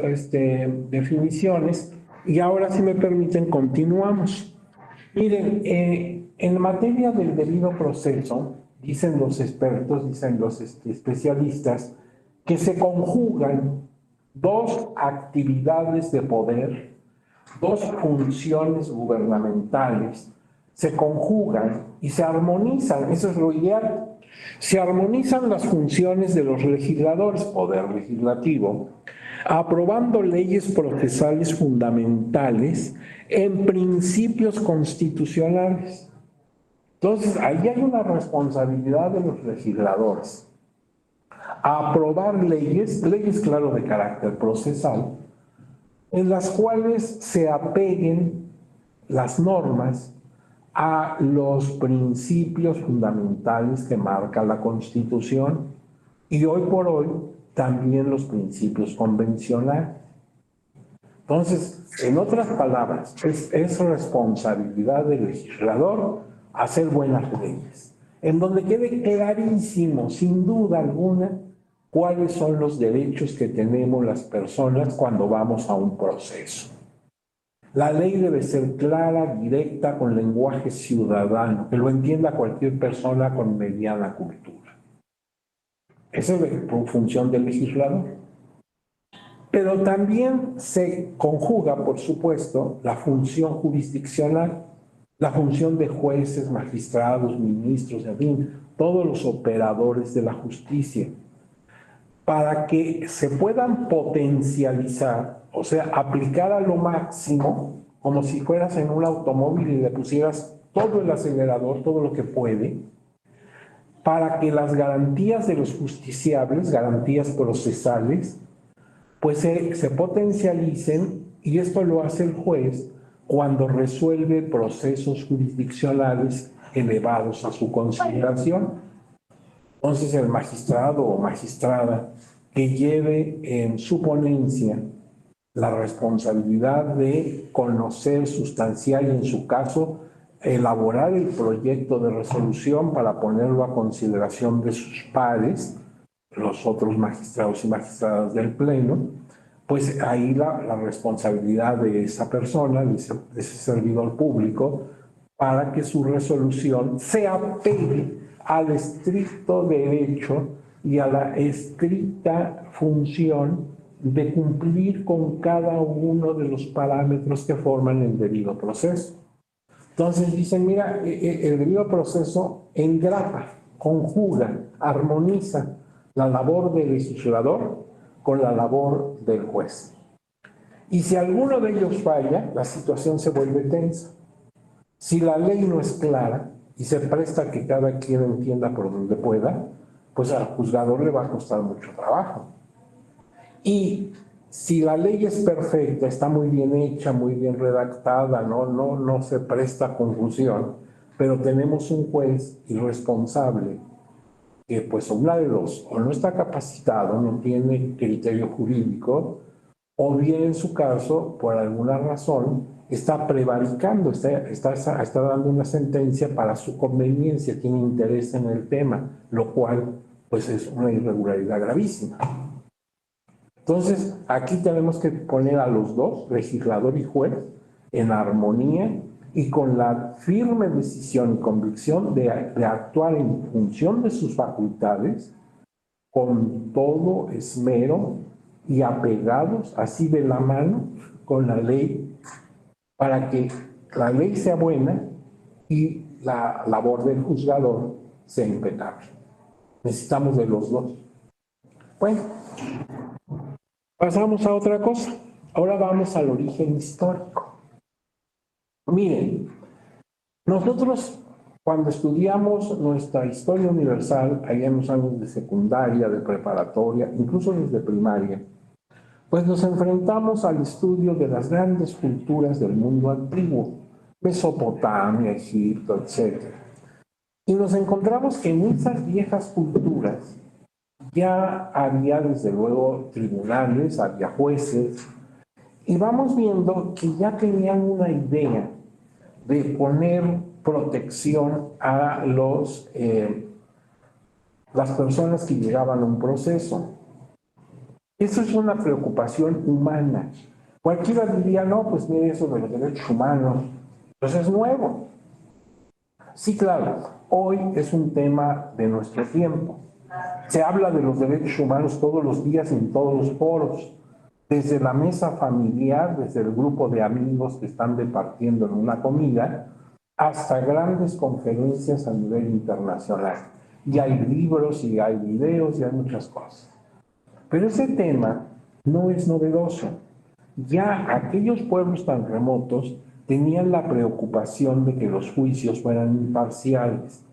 definiciones y ahora, si me permiten, continuamos. Miren, en materia del debido proceso, dicen los expertos, dicen los especialistas, que se conjugan dos actividades de poder, dos funciones gubernamentales, se conjugan y se armonizan, eso es lo ideal. Se armonizan las funciones de los legisladores, poder legislativo, aprobando leyes procesales fundamentales en principios constitucionales. Entonces, ahí hay una responsabilidad de los legisladores. Aprobar leyes, claro, de carácter procesal, en las cuales se apeguen las normas a los principios fundamentales que marca la Constitución y hoy por hoy también los principios convencionales. Entonces, en otras palabras, es responsabilidad del legislador hacer buenas leyes, en donde quede clarísimo, sin duda alguna, cuáles son los derechos que tenemos las personas cuando vamos a un proceso. La ley debe ser clara, directa, con lenguaje ciudadano, que lo entienda cualquier persona con mediana cultura. Esa es la función del legislador. Pero también se conjuga, por supuesto, la función jurisdiccional, la función de jueces, magistrados, ministros, en fin, todos los operadores de la justicia, para que se puedan potencializar, o sea, aplicar a lo máximo, como si fueras en un automóvil y le pusieras todo el acelerador, todo lo que puede, para que las garantías de los justiciables, garantías procesales, pues se potencialicen, y esto lo hace el juez cuando resuelve procesos jurisdiccionales elevados a su consideración. Entonces, el magistrado o magistrada que lleve en su ponencia la responsabilidad de conocer, sustanciar y, en su caso, elaborar el proyecto de resolución para ponerlo a consideración de sus pares, los otros magistrados y magistradas del Pleno, pues ahí la responsabilidad de esa persona, de ese servidor público, para que su resolución se apegue al estricto derecho y a la estricta función de cumplir con cada uno de los parámetros que forman el debido proceso. Entonces dicen, mira, el debido proceso engrapa, conjuga, armoniza la labor del legislador con la labor del juez. Y si alguno de ellos falla, la situación se vuelve tensa. Si la ley no es clara y se presta a que cada quien entienda por donde pueda, pues al juzgador le va a costar mucho trabajo. Y si la ley es perfecta, está muy bien hecha, muy bien redactada, no se presta a confusión, pero tenemos un juez irresponsable que, pues, una de dos, o no está capacitado, no tiene criterio jurídico, o bien en su caso, por alguna razón, está prevaricando, está dando una sentencia para su conveniencia, tiene interés en el tema, lo cual pues es una irregularidad gravísima. Entonces, aquí tenemos que poner a los dos, legislador y juez, en armonía y con la firme decisión y convicción de actuar en función de sus facultades, con todo esmero y apegados así de la mano con la ley, para que la ley sea buena y la labor del juzgador sea impecable. Necesitamos de los dos. Bueno, pasamos a otra cosa. Ahora vamos al origen histórico. Miren, nosotros cuando estudiamos nuestra historia universal, allá en los años de secundaria, de preparatoria, incluso desde primaria, Pues nos enfrentamos al estudio de las grandes culturas del mundo antiguo, Mesopotamia, Egipto, etc. Y nos encontramos que en esas viejas culturas ya había desde luego tribunales, había jueces, y vamos viendo que ya tenían una idea de poner protección a las personas que llegaban a un proceso. Eso es una preocupación humana. Cualquiera diría, no, pues mire, eso de los derechos humanos, pues es nuevo. Sí, claro, hoy es un tema de nuestro tiempo. Se habla de los derechos humanos todos los días en todos los foros, desde la mesa familiar, desde el grupo de amigos que están departiendo en una comida, hasta grandes conferencias a nivel internacional. Y hay libros, y hay videos, y hay muchas cosas. Pero ese tema no es novedoso. Ya aquellos pueblos tan remotos tenían la preocupación de que los juicios fueran imparciales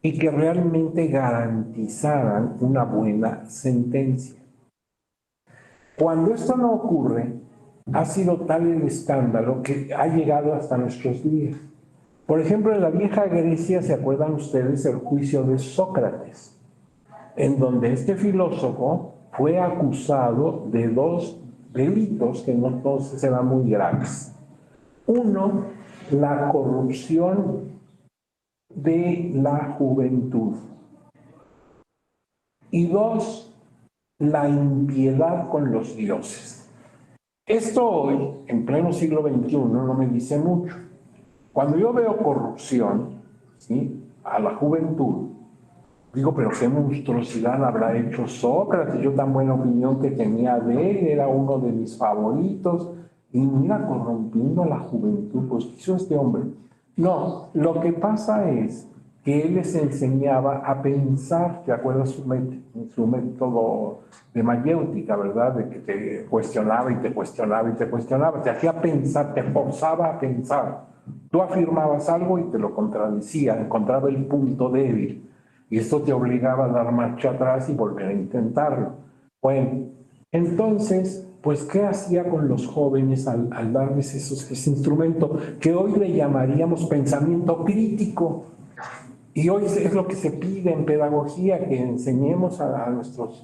y que realmente garantizaran una buena sentencia. Cuando esto no ocurre, ha sido tal el escándalo que ha llegado hasta nuestros días. Por ejemplo, en la vieja Grecia, ¿se acuerdan ustedes el juicio de Sócrates? En donde este filósofo fue acusado de 2 delitos que no todos eran muy graves. Uno, la corrupción de la juventud. Y 2, la impiedad con los dioses. Esto hoy, en pleno siglo XXI, no me dice mucho. Cuando yo veo corrupción, ¿sí?, a la juventud, digo, pero qué monstruosidad habrá hecho Sócrates. Yo tan buena opinión que tenía de él, era uno de mis favoritos, y mira, corrompiendo a la juventud, pues ¿qué hizo este hombre? No, lo que pasa es que él les enseñaba a pensar, ¿te acuerdas su método de mayéutica, verdad? De que te cuestionaba y te cuestionaba y te cuestionaba, te hacía pensar, te forzaba a pensar. Tú afirmabas algo y te lo contradecía, encontraba el punto débil. Y esto te obligaba a dar marcha atrás y volver a intentarlo. Bueno, entonces, pues, ¿qué hacía con los jóvenes al darles ese instrumento que hoy le llamaríamos pensamiento crítico? Y hoy es lo que se pide en pedagogía, que enseñemos a nuestros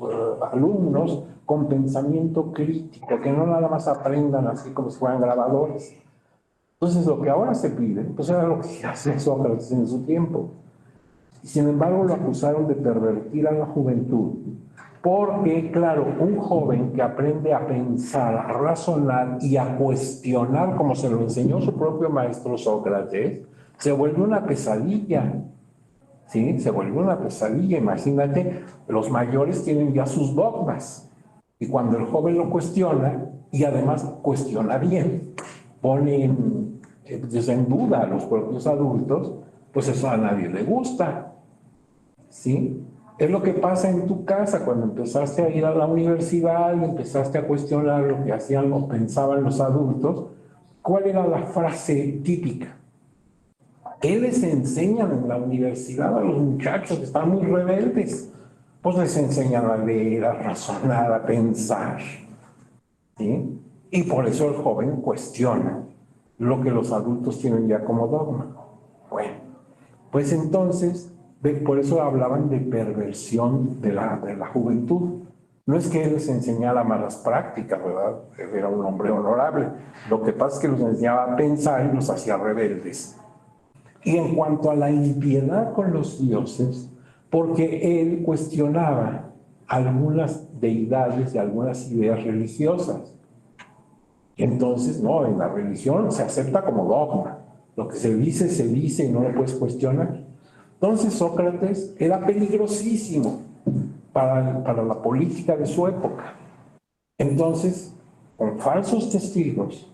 alumnos con pensamiento crítico, que no nada más aprendan así como si fueran grabadores. Entonces, lo que ahora se pide, pues era lo que hace Sócrates en su tiempo. Y sin embargo, lo acusaron de pervertir a la juventud. Porque, claro, un joven que aprende a pensar, a razonar y a cuestionar, como se lo enseñó su propio maestro Sócrates, se vuelve una pesadilla. ¿Sí? Se vuelve una pesadilla. Imagínate, los mayores tienen ya sus dogmas. Y cuando el joven lo cuestiona, y además cuestiona bien, pone en duda a los propios adultos, pues eso a nadie le gusta. ¿Sí? Es lo que pasa en tu casa cuando empezaste a ir a la universidad y empezaste a cuestionar lo que hacían o pensaban los adultos. ¿Cuál era la frase típica? ¿Qué les enseñan en la universidad a los muchachos que están muy rebeldes? Pues les enseñan a leer, a razonar, a pensar. ¿Sí? Y por eso el joven cuestiona lo que los adultos tienen ya como dogma. Bueno, pues entonces, por eso hablaban de perversión de la juventud. No es que él les enseñara malas prácticas, ¿verdad? Él era un hombre honorable. Lo que pasa es que los enseñaba a pensar y los hacía rebeldes. Y en cuanto a la impiedad con los dioses, porque él cuestionaba algunas deidades y algunas ideas religiosas. Entonces, no, en la religión se acepta como dogma. Lo que se dice y no lo puedes cuestionar. Entonces Sócrates era peligrosísimo para la política de su época. Entonces, con falsos testigos,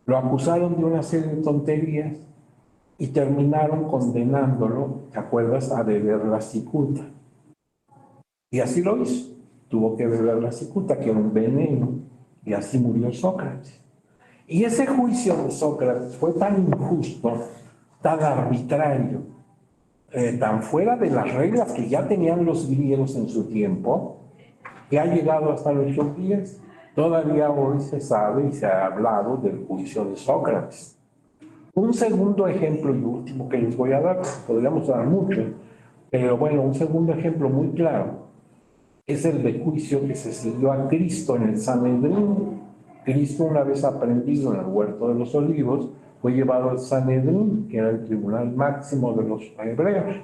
lo acusaron de una serie de tonterías y terminaron condenándolo, ¿te acuerdas?, a beber la cicuta. Y así lo hizo. Tuvo que beber la cicuta, que era un veneno, y así murió Sócrates. Y ese juicio de Sócrates fue tan injusto, tan arbitrario, tan fuera de las reglas que ya tenían los griegos en su tiempo, que ha llegado hasta nuestros días. Todavía hoy se sabe y se ha hablado del juicio de Sócrates. Un segundo ejemplo y último que les voy a dar, podríamos dar mucho, pero bueno, un segundo ejemplo muy claro es el de juicio que se siguió a Cristo en el Sanedrín. Cristo, una vez aprendido en el Huerto de los Olivos, fue llevado al Sanedrín, que era el tribunal máximo de los hebreos.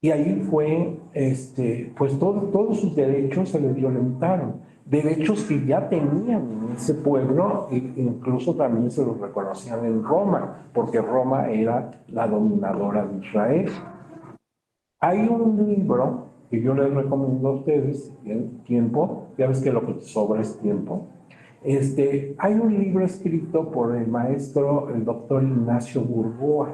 Y ahí fue, pues todos sus derechos se le violentaron. Derechos que ya tenían en ese pueblo, e incluso también se los reconocían en Roma, porque Roma era la dominadora de Israel. Hay un libro que yo les recomiendo a ustedes, si tienen tiempo, ya ves que lo que sobra es tiempo. Hay un libro escrito por el maestro, el doctor Ignacio Burgoa.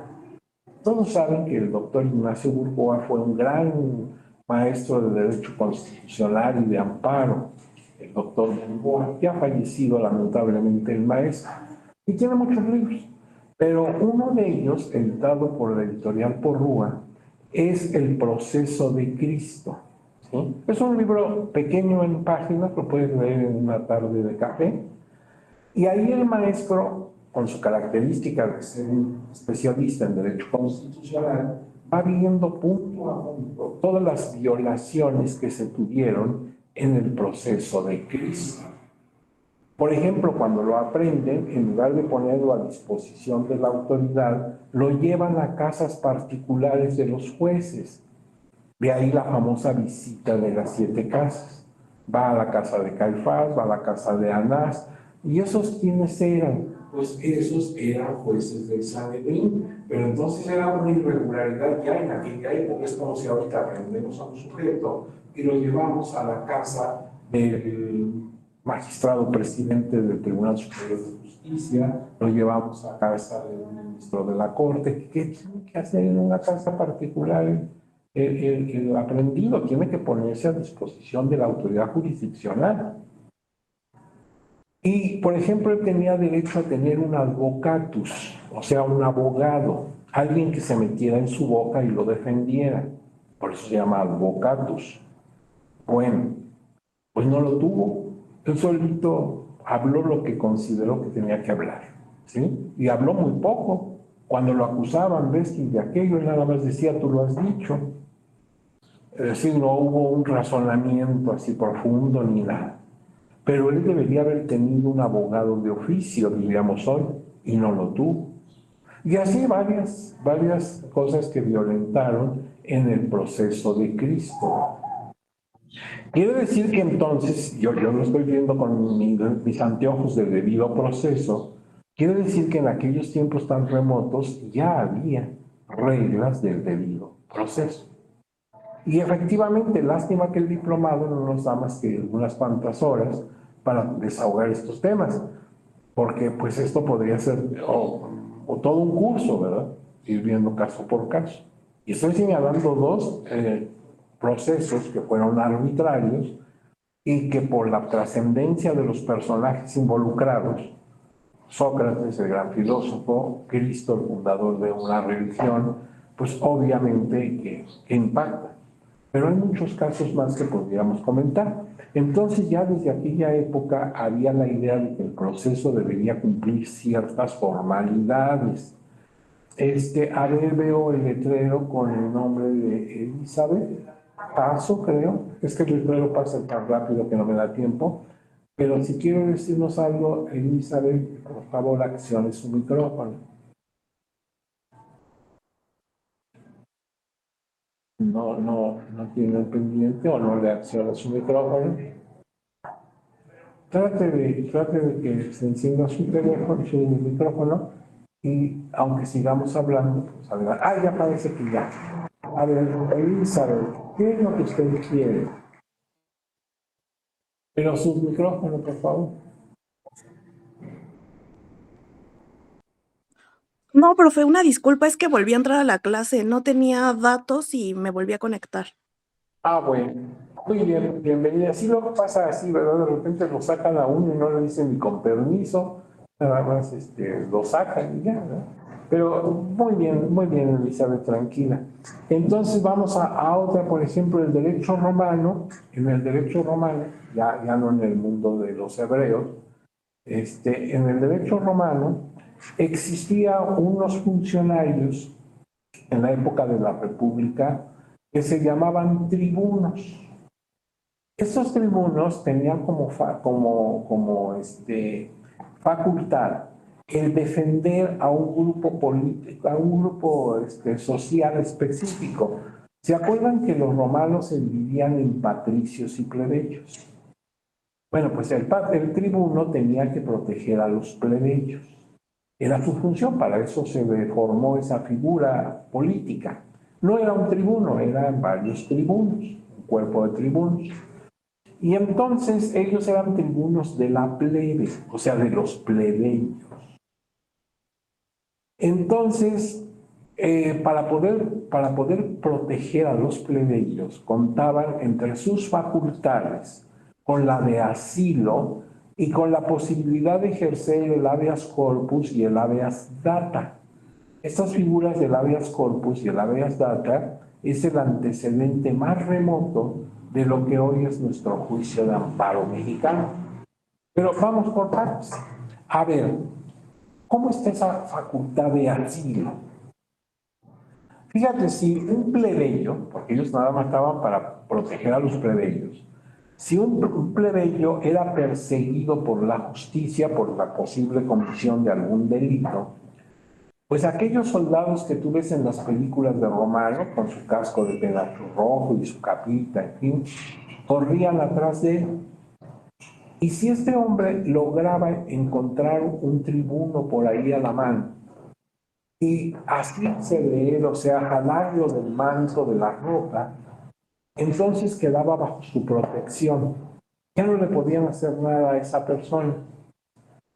Todos saben que el doctor Ignacio Burgoa fue un gran maestro de Derecho Constitucional y de Amparo. El doctor Burgoa, que ha fallecido lamentablemente el maestro, y tiene muchos libros, pero uno de ellos, editado por la editorial Porrúa, es El proceso de Cristo. ¿Sí? Es un libro pequeño en páginas, lo puedes leer en una tarde de café, y ahí el maestro, con su característica de ser un especialista en Derecho Constitucional, va viendo punto a punto todas las violaciones que se tuvieron en el proceso de Cristo. Por ejemplo, cuando lo aprenden, en lugar de ponerlo a disposición de la autoridad, lo llevan a casas particulares de los jueces. De ahí la famosa visita de las 7 casas. Va a la casa de Caifás, va a la casa de Anás. ¿Y esos quiénes eran? Pues esos eran jueces del Sanedrín. Pero entonces era una irregularidad ya en aquella época. Es como si ahorita aprendemos a un sujeto y lo llevamos a la casa del magistrado presidente del Tribunal Superior de Justicia, lo llevamos a casa del ministro de la Corte. ¿Qué tiene que hacer en una casa particular el aprendido? Tiene que ponerse a disposición de la autoridad jurisdiccional. Y, por ejemplo, él tenía derecho a tener un advocatus, o sea, un abogado, alguien que se metiera en su boca y lo defendiera. Por eso se llama advocatus. Bueno, pues no lo tuvo. Él solito habló lo que consideró que tenía que hablar, ¿sí? Y habló muy poco. Cuando lo acusaban de esto y de aquello, él nada más decía, tú lo has dicho. Es decir, no hubo un razonamiento así profundo ni nada. Pero él debería haber tenido un abogado de oficio, diríamos hoy, y no lo tuvo. Y así varias cosas que violentaron en el proceso de Cristo. Quiere decir que entonces, yo lo estoy viendo con mis anteojos del debido proceso, quiere decir que en aquellos tiempos tan remotos ya había reglas del debido proceso. Y efectivamente, lástima que el diplomado no nos da más que unas cuantas horas para desahogar estos temas, porque pues esto podría ser o todo un curso, ¿verdad? Ir viendo caso por caso. Y estoy señalando dos procesos que fueron arbitrarios y que por la trascendencia de los personajes involucrados, Sócrates, el gran filósofo, Cristo, el fundador de una religión, pues obviamente que impacta. Pero hay muchos casos más que podríamos comentar. Entonces ya desde aquella época había la idea de que el proceso debería cumplir ciertas formalidades. A ver, veo el letrero con el nombre de Elizabeth. Paso, creo. Es que el letrero pasa tan rápido que no me da tiempo. Pero si quiero decirnos algo, Elizabeth, por favor, accione su micrófono. No tiene el pendiente o no le acciona su micrófono. Trate de que se encienda su teléfono, su micrófono, y aunque sigamos hablando, pues adelante. Ya parece que ya. A ver, Elizabeth, ¿qué es lo que usted quiere? Pero su micrófono, por favor. No, profe, una disculpa, es que volví a entrar a la clase, no tenía datos y me volví a conectar. Bueno, muy bien, bienvenida. Sí, lo pasa así, ¿verdad? De repente lo sacan a uno y no le dicen ni con permiso, nada más lo sacan y ya, ¿verdad? Pero muy bien, Elizabeth, tranquila. Entonces vamos a otra, por ejemplo, el derecho romano. En el derecho romano, ya no en el mundo de los hebreos, en el derecho romano existían unos funcionarios en la época de la República que se llamaban tribunos. Estos tribunos tenían como facultad el defender a un grupo político, a un grupo social específico. ¿Se acuerdan que los romanos se dividían en patricios y plebeyos? Bueno, pues el tribuno tenía que proteger a los plebeyos. Era su función, para eso se formó esa figura política. No era un tribuno, eran varios tribunos, un cuerpo de tribunos. Y entonces ellos eran tribunos de la plebe, o sea, de los plebeyos. Entonces, para poder proteger a los plebeyos, contaban entre sus facultades con la de asilo y con la posibilidad de ejercer el habeas corpus y el habeas data. Estas figuras del habeas corpus y el habeas data es el antecedente más remoto de lo que hoy es nuestro juicio de amparo mexicano. Pero vamos por partes. A ver, ¿cómo está esa facultad de asilo? Fíjate, si un plebeyo, porque ellos nada más estaban para proteger a los plebeyos, si un plebeyo era perseguido por la justicia por la posible comisión de algún delito, pues aquellos soldados que tú ves en las películas de Romano, con su casco de penacho rojo y su capita, en fin, corrían atrás de él. Y si este hombre lograba encontrar un tribuno por ahí a la mano y asirse de él, o sea, jalarlo del manto de la ropa, entonces quedaba bajo su protección. Ya no le podían hacer nada a esa persona.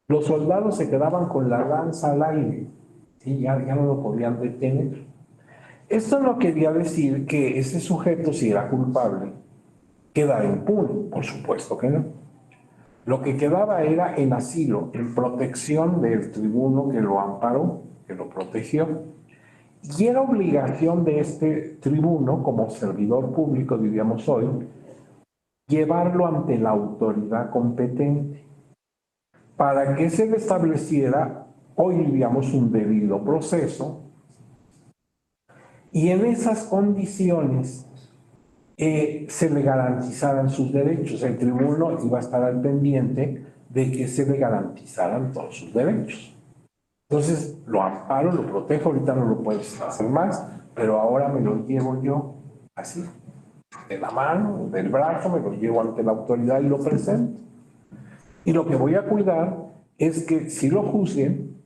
Los soldados se quedaban con la lanza al aire. ¿Sí? Ya no lo podían detener. Esto no quería decir que ese sujeto, si era culpable, quedara impune. Por supuesto que no. Lo que quedaba era en asilo, en protección del tribuno que lo amparó, que lo protegió. Y era obligación de este tribuno, como servidor público, diríamos hoy, llevarlo ante la autoridad competente para que se le estableciera, hoy diríamos, un debido proceso, y en esas condiciones se le garantizaran sus derechos. El tribuno iba a estar al pendiente de que se le garantizaran todos sus derechos. Entonces, lo amparo, lo protejo, ahorita no lo puedes hacer más, pero ahora me lo llevo yo así, de la mano, del brazo, me lo llevo ante la autoridad y lo presento. Y lo que voy a cuidar es que sí lo juzguen,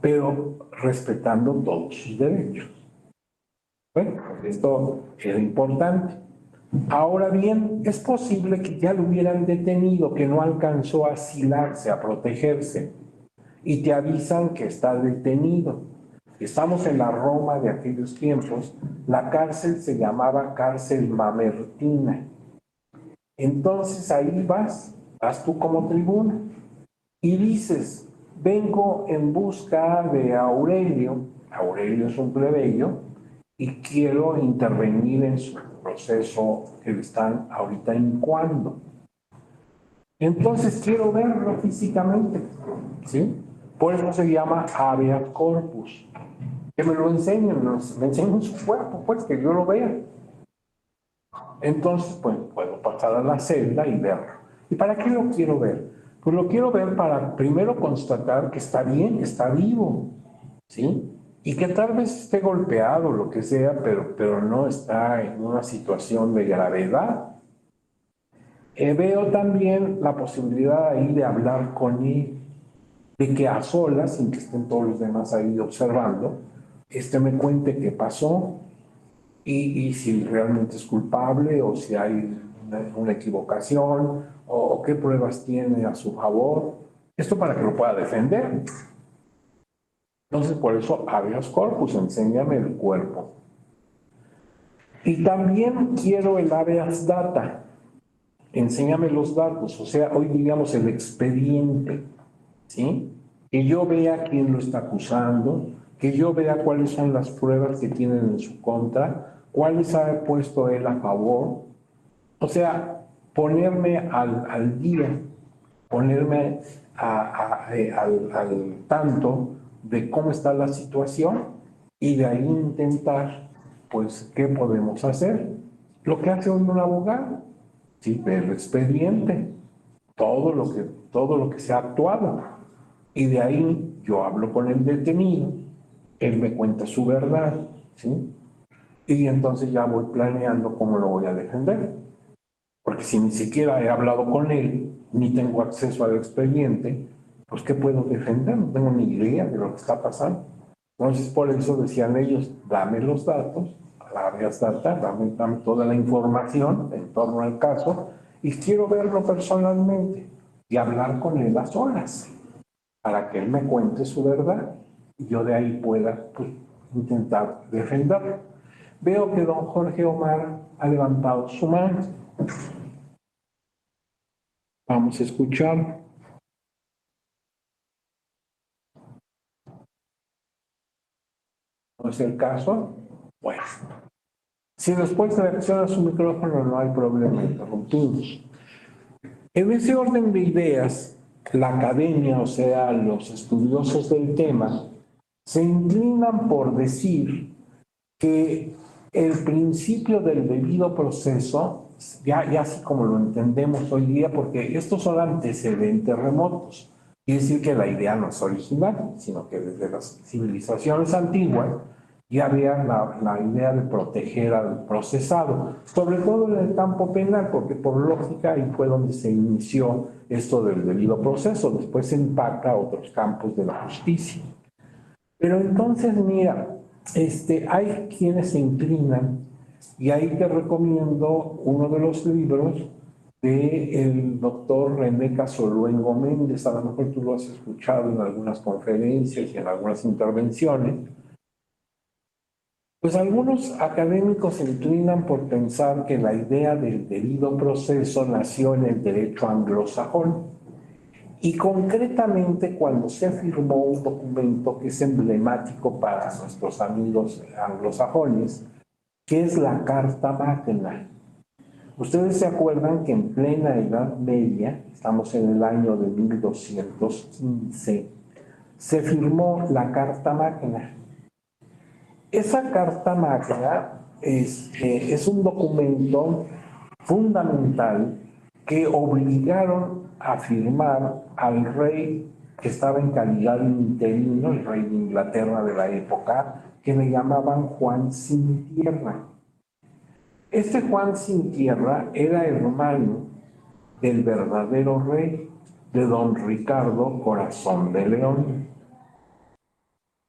pero respetando todos sus derechos. Bueno, esto era importante. Ahora bien, es posible que ya lo hubieran detenido, que no alcanzó a asilarse, a protegerse, y te avisan que está detenido. Estamos en la Roma de aquellos tiempos. La cárcel se llamaba cárcel mamertina. Entonces ahí vas tú como tribuno y dices, vengo en busca de Aurelio. Aurelio es un plebeyo y quiero intervenir en su proceso que le están ahorita incoando. Entonces quiero verlo físicamente, ¿sí? Por eso se llama habeas corpus. Que me lo enseñen, me enseñen su cuerpo, pues, que yo lo vea. Entonces, pues, puedo pasar a la celda y verlo. ¿Y para qué lo quiero ver? Pues lo quiero ver para primero constatar que está bien, que está vivo, ¿sí? Y que tal vez esté golpeado, lo que sea, pero no está en una situación de gravedad. Veo también la posibilidad ahí de hablar con él, de que a solas, sin que estén todos los demás ahí observando, me cuente qué pasó y si realmente es culpable o si hay una equivocación o qué pruebas tiene a su favor. Esto para que lo pueda defender. Entonces, por eso, habeas corpus, enséñame el cuerpo. Y también quiero el habeas data. Enséñame los datos, o sea, hoy diríamos el expediente, ¿sí? Que yo vea quién lo está acusando, que yo vea cuáles son las pruebas que tienen en su contra, cuáles ha puesto él a favor, o sea, ponerme al día, ponerme al tanto de cómo está la situación y de ahí intentar, pues, ¿qué podemos hacer? Lo que hace un abogado, sí, el expediente, todo lo que se ha actuado. Y de ahí yo hablo con el detenido, él me cuenta su verdad, ¿sí? Y entonces ya voy planeando cómo lo voy a defender. Porque si ni siquiera he hablado con él, ni tengo acceso al expediente, pues ¿qué puedo defender? No tengo ni idea de lo que está pasando. Entonces por eso decían ellos, dame los datos, dame toda la información en torno al caso y quiero verlo personalmente y hablar con él a solas para que él me cuente su verdad y yo de ahí pueda, pues, intentar defenderlo. Veo que don Jorge Omar ha levantado su mano. Vamos a escuchar. ¿No es el caso? Bueno, si después reacciona su micrófono no hay problema, interrumpimos. En ese orden de ideas, la academia, o sea, los estudiosos del tema, se inclinan por decir que el principio del debido proceso, ya así como lo entendemos hoy día, porque estos son antecedentes remotos, quiere decir que la idea no es original, sino que desde las civilizaciones antiguas ya había la idea de proteger al procesado, sobre todo en el campo penal, porque por lógica ahí fue donde se inició esto del debido proceso, después se impacta a otros campos de la justicia. Pero entonces, mira, hay quienes se inclinan, y ahí te recomiendo uno de los libros del doctor René Casoluengo Méndez, a lo mejor tú lo has escuchado en algunas conferencias y en algunas intervenciones. Pues algunos académicos se inclinan por pensar que la idea del debido proceso nació en el derecho anglosajón. Y concretamente cuando se firmó un documento que es emblemático para nuestros amigos anglosajones, que es la Carta Magna. Ustedes se acuerdan que en plena Edad Media, estamos en el año de 1215, se firmó la Carta Magna. Esa Carta Magna es un documento fundamental que obligaron a firmar al rey que estaba en calidad de interino, el rey de Inglaterra de la época, que le llamaban Juan Sin Tierra. Este Juan Sin Tierra era hermano del verdadero rey, de don Ricardo Corazón de León.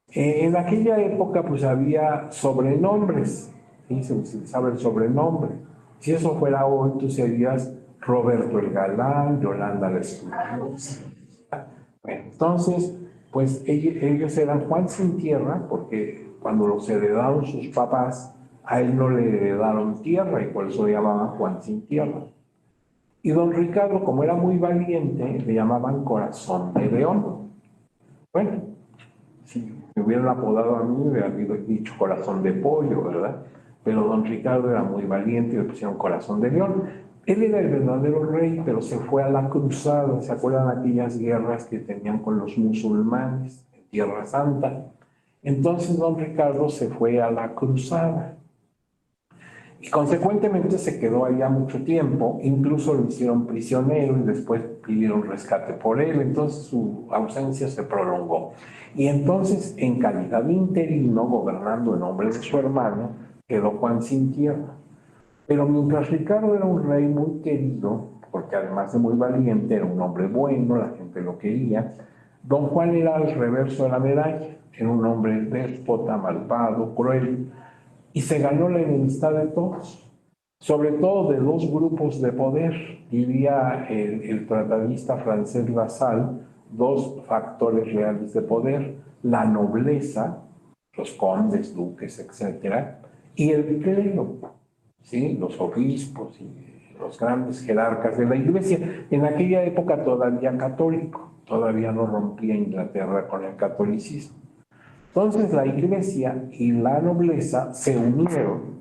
En aquella época pues había sobrenombres, ¿sí? Se utilizaba el sobrenombre. Si eso fuera hoy, tú serías Roberto el Galán, Yolanda la Estudiosa. Bueno, entonces, pues ellos eran Juan Sin Tierra, porque cuando los heredaron sus papás, a él no le heredaron tierra y por eso le llamaban Juan Sin Tierra. Y don Ricardo, como era muy valiente, le llamaban Corazón de León. Bueno, si me hubieran apodado a mí, me hubieran dicho Corazón de Pollo, ¿verdad? Pero don Ricardo era muy valiente y le pusieron Corazón de León. Él era el verdadero rey, pero se fue a la cruzada. ¿Se acuerdan aquellas guerras que tenían con los musulmanes en Tierra Santa? Entonces don Ricardo se fue a la cruzada. Y consecuentemente se quedó allá mucho tiempo, incluso lo hicieron prisionero y después pidieron rescate por él, entonces su ausencia se prolongó. Y entonces, en calidad de interino, gobernando en nombre de su hermano, quedó Juan Sin Tierra. Pero mientras Ricardo era un rey muy querido, porque además de muy valiente, era un hombre bueno, la gente lo quería, don Juan era al reverso de la medalla, era un hombre déspota, malvado, cruel, y se ganó la enemistad de todos, sobre todo de dos grupos de poder, diría el tratadista francés Lassalle, dos factores reales de poder, la nobleza, los condes, duques, etcétera, y el clero, ¿sí? Los obispos y los grandes jerarcas de la iglesia, en aquella época todavía católico, todavía no rompía Inglaterra con el catolicismo. Entonces la iglesia y la nobleza se unieron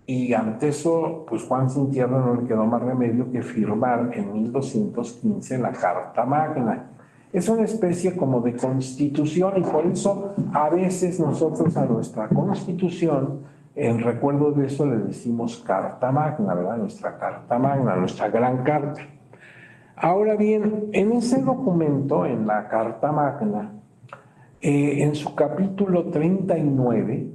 y ante eso, pues Juan Sin Tierra no le quedó más remedio que firmar en 1215 la Carta Magna. Es una especie como de constitución y por eso a veces nosotros a nuestra constitución, en recuerdo de eso le decimos Carta Magna, ¿verdad? Nuestra Carta Magna, nuestra gran carta. Ahora bien, en ese documento, en la Carta Magna, en su capítulo 39,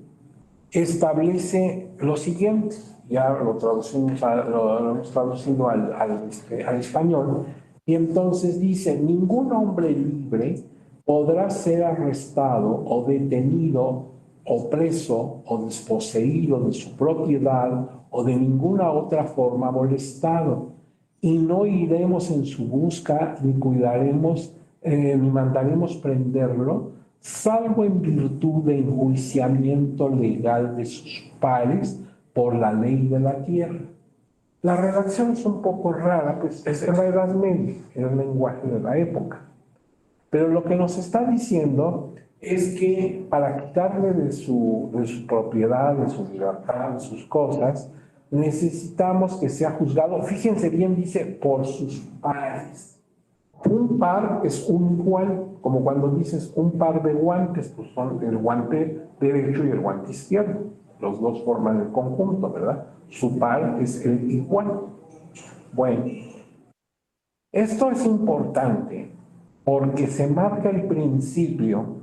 establece lo siguiente, ya lo traducimos lo hemos traducido al español, y entonces dice: ningún hombre libre podrá ser arrestado o detenido o preso o desposeído de su propiedad o de ninguna otra forma molestado, y no iremos en su busca ni cuidaremos ni mandaremos prenderlo, salvo en virtud de enjuiciamiento legal de sus pares por la ley de la tierra. La redacción es un poco rara, pues es en la Edad Media, el lenguaje de la época. Pero lo que nos está diciendo es que para quitarle de su propiedad, de su libertad, de sus cosas, necesitamos que sea juzgado, fíjense bien, dice, por sus pares. Un par es un igual, como cuando dices un par de guantes, pues son el guante derecho y el guante izquierdo. Los dos forman el conjunto, ¿verdad? Su par es el igual. Bueno, esto es importante porque se marca el principio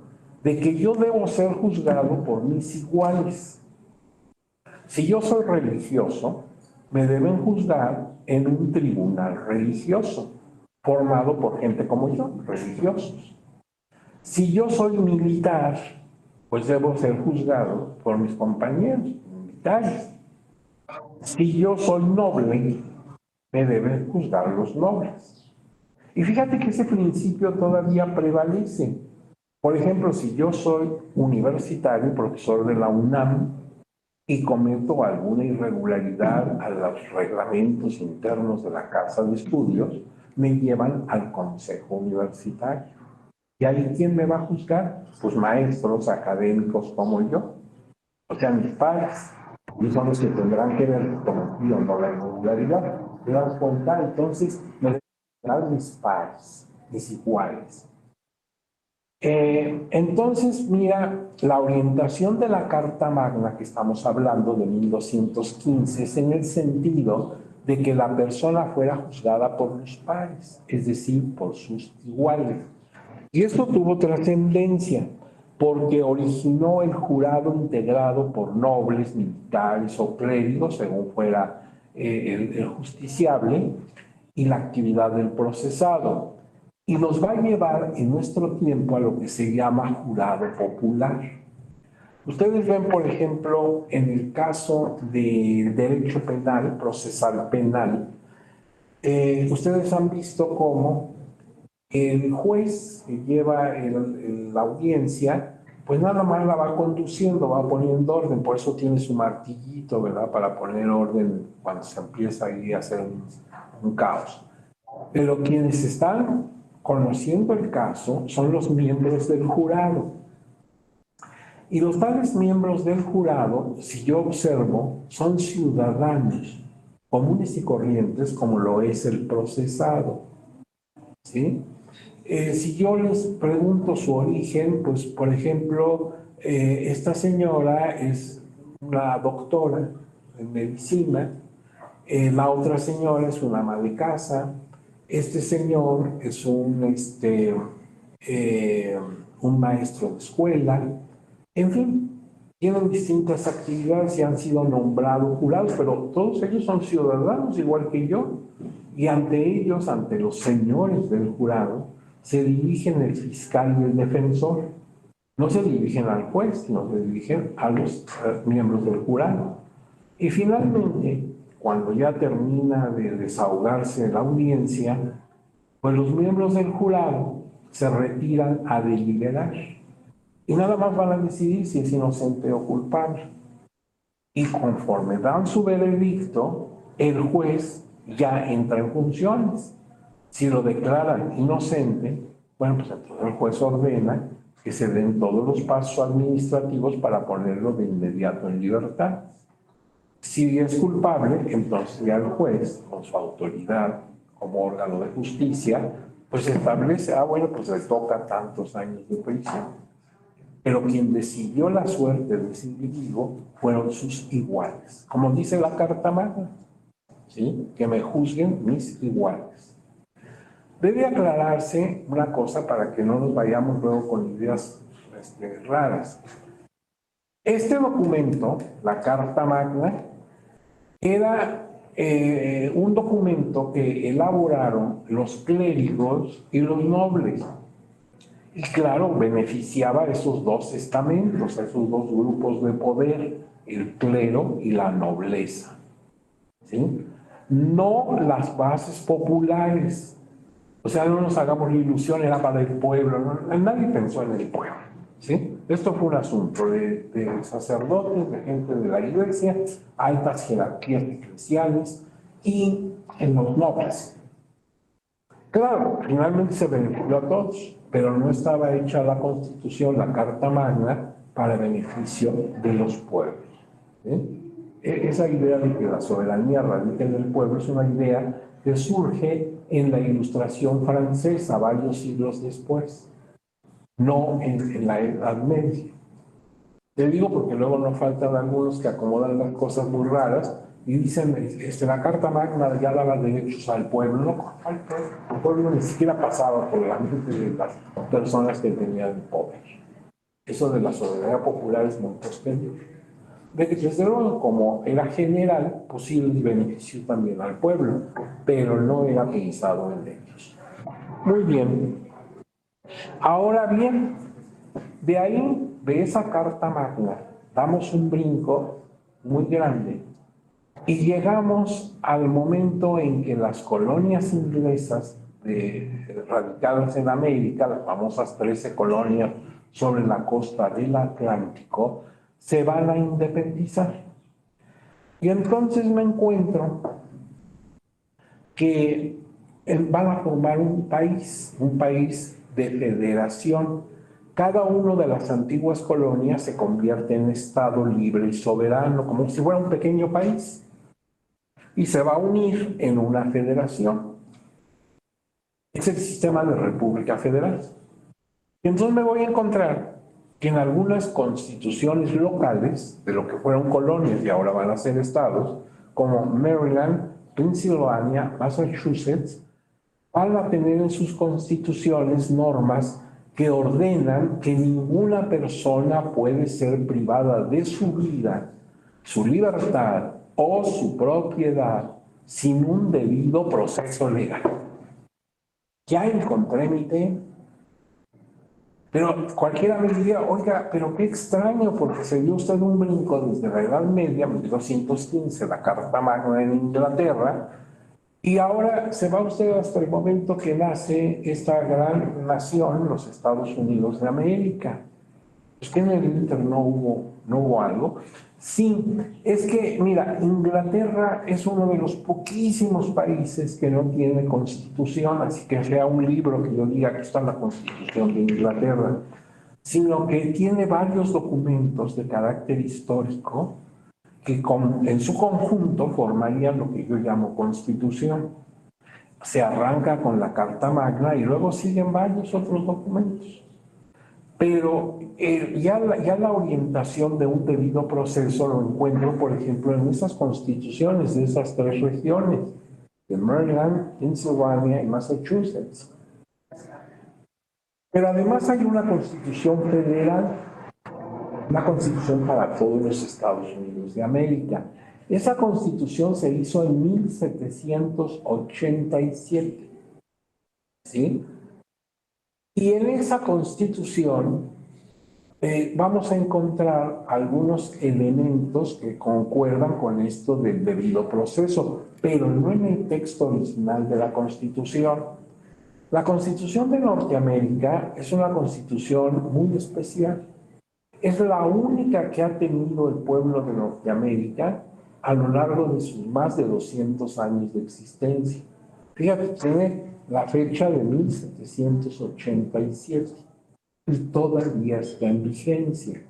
de que yo debo ser juzgado por mis iguales. Si yo soy religioso, me deben juzgar en un tribunal religioso, formado por gente como yo, religiosos. Si yo soy militar, pues debo ser juzgado por mis compañeros militares. Si yo soy noble, me deben juzgar los nobles. Y fíjate que ese principio todavía prevalece. Por ejemplo, si yo soy universitario, profesor de la UNAM, y cometo alguna irregularidad a los reglamentos internos de la casa de estudios, me llevan al consejo universitario. ¿Y ahí quién me va a juzgar? Pues maestros académicos como yo, o sea, mis pares, y son los que tendrán que ver cometido no la irregularidad. ¿Te das cuenta? Entonces, me deben juzgar mis pares, mis iguales. Entonces, mira, la orientación de la Carta Magna que estamos hablando de 1215 es en el sentido de que la persona fuera juzgada por los pares, es decir, por sus iguales. Y esto tuvo trascendencia porque originó el jurado integrado por nobles, militares o clérigos, según fuera el justiciable, y la actividad del procesado. Y nos va a llevar en nuestro tiempo a lo que se llama jurado popular. Ustedes ven, por ejemplo, en el caso del derecho penal, procesal penal, ustedes han visto cómo el juez que lleva la audiencia, pues nada más la va conduciendo, va poniendo orden, por eso tiene su martillito, ¿verdad? Para poner orden cuando se empieza ahí a hacer un caos. Pero quienes están conociendo el caso son los miembros del jurado. Y los tales miembros del jurado, si yo observo, son ciudadanos comunes y corrientes como lo es el procesado. ¿Sí? Si yo les pregunto su origen, pues por ejemplo, esta señora es una doctora en medicina, la otra señora es una ama de casa, este señor es un maestro de escuela, en fin, tienen distintas actividades y han sido nombrados jurados, pero todos ellos son ciudadanos igual que yo, y ante ellos, ante los señores del jurado, se dirigen el fiscal y el defensor. No se dirigen al juez, sino se dirigen a los miembros del jurado. Y finalmente, cuando ya termina de desahogarse la audiencia, pues los miembros del jurado se retiran a deliberar y nada más van a decidir si es inocente o culpable. Y conforme dan su veredicto, el juez ya entra en funciones. Si lo declaran inocente, bueno, pues entonces el juez ordena que se den todos los pasos administrativos para ponerlo de inmediato en libertad. Si es culpable, entonces ya el juez, con su autoridad como órgano de justicia, pues establece, bueno, pues le toca tantos años de prisión. Pero quien decidió la suerte de ese individuo fueron sus iguales. Como dice la Carta Magna, ¿sí? Que me juzguen mis iguales. Debe aclararse una cosa para que no nos vayamos luego con ideas raras. Este documento, la Carta Magna, era un documento que elaboraron los clérigos y los nobles. Y claro, beneficiaba a esos dos estamentos, a esos dos grupos de poder, el clero y la nobleza, ¿sí? No las bases populares. O sea, no nos hagamos la ilusión, era para el pueblo, ¿no? Nadie pensó en el pueblo, ¿sí? Esto fue un asunto de sacerdotes, de gente de la iglesia, altas jerarquías eclesiales y en los nobles. Claro, finalmente se benefició a todos, pero no estaba hecha la Constitución, la Carta Magna, para beneficio de los pueblos, ¿sí? Esa idea de que la soberanía radica en el pueblo es una idea que surge en la Ilustración francesa varios siglos después, no en la Edad Media. Te digo porque luego nos faltan algunos que acomodan las cosas muy raras y dicen, la Carta Magna ya daba derechos al pueblo. No, el pueblo ni siquiera pasaba por la mente de las personas que tenían el poder. Eso de la soberanía popular es muy posterior. Desde luego, como era general, posible beneficio también al pueblo, pero no era pensado en ellos. Muy bien. Ahora bien, de ahí, de esa Carta Magna, damos un brinco muy grande y llegamos al momento en que las colonias inglesas radicadas en América, las famosas 13 colonias sobre la costa del Atlántico, se van a independizar. Y entonces me encuentro que van a formar un país de federación. Cada una de las antiguas colonias se convierte en estado libre y soberano, como si fuera un pequeño país, y se va a unir en una federación. Es el sistema de República Federal. Y entonces me voy a encontrar que en algunas constituciones locales, de lo que fueron colonias y ahora van a ser estados, como Maryland, Pensilvania, Massachusetts, van a tener en sus constituciones normas que ordenan que ninguna persona puede ser privada de su vida, su libertad o su propiedad sin un debido proceso legal. Ya encontré mi tema. Pero cualquiera me diría, oiga, pero qué extraño, porque se dio usted un brinco desde la Edad Media, 1215, la Carta Magna en Inglaterra, y ahora se va usted hasta el momento que nace esta gran nación, los Estados Unidos de América. ¿Es que en el Inter no hubo algo? Sí, es que, mira, Inglaterra es uno de los poquísimos países que no tiene constitución, así que sea un libro que yo diga que está en la Constitución de Inglaterra, sino que tiene varios documentos de carácter histórico que en su conjunto formarían lo que yo llamo Constitución. Se arranca con la Carta Magna y luego siguen varios otros documentos. Pero ya la orientación de un debido proceso lo encuentro, por ejemplo, en esas constituciones de esas tres regiones, de Maryland, Pensilvania y Massachusetts. Pero además hay una constitución federal, una constitución para todos los Estados Unidos de América. Esa constitución se hizo en 1787, ¿sí? Y en esa constitución vamos a encontrar algunos elementos que concuerdan con esto del debido proceso, pero no en el texto original de la Constitución. La Constitución de Norteamérica es una constitución muy especial. Es la única que ha tenido el pueblo de Norteamérica a lo largo de sus más de 200 años de existencia. Fíjate, tiene la fecha de 1787. y todavía está en vigencia.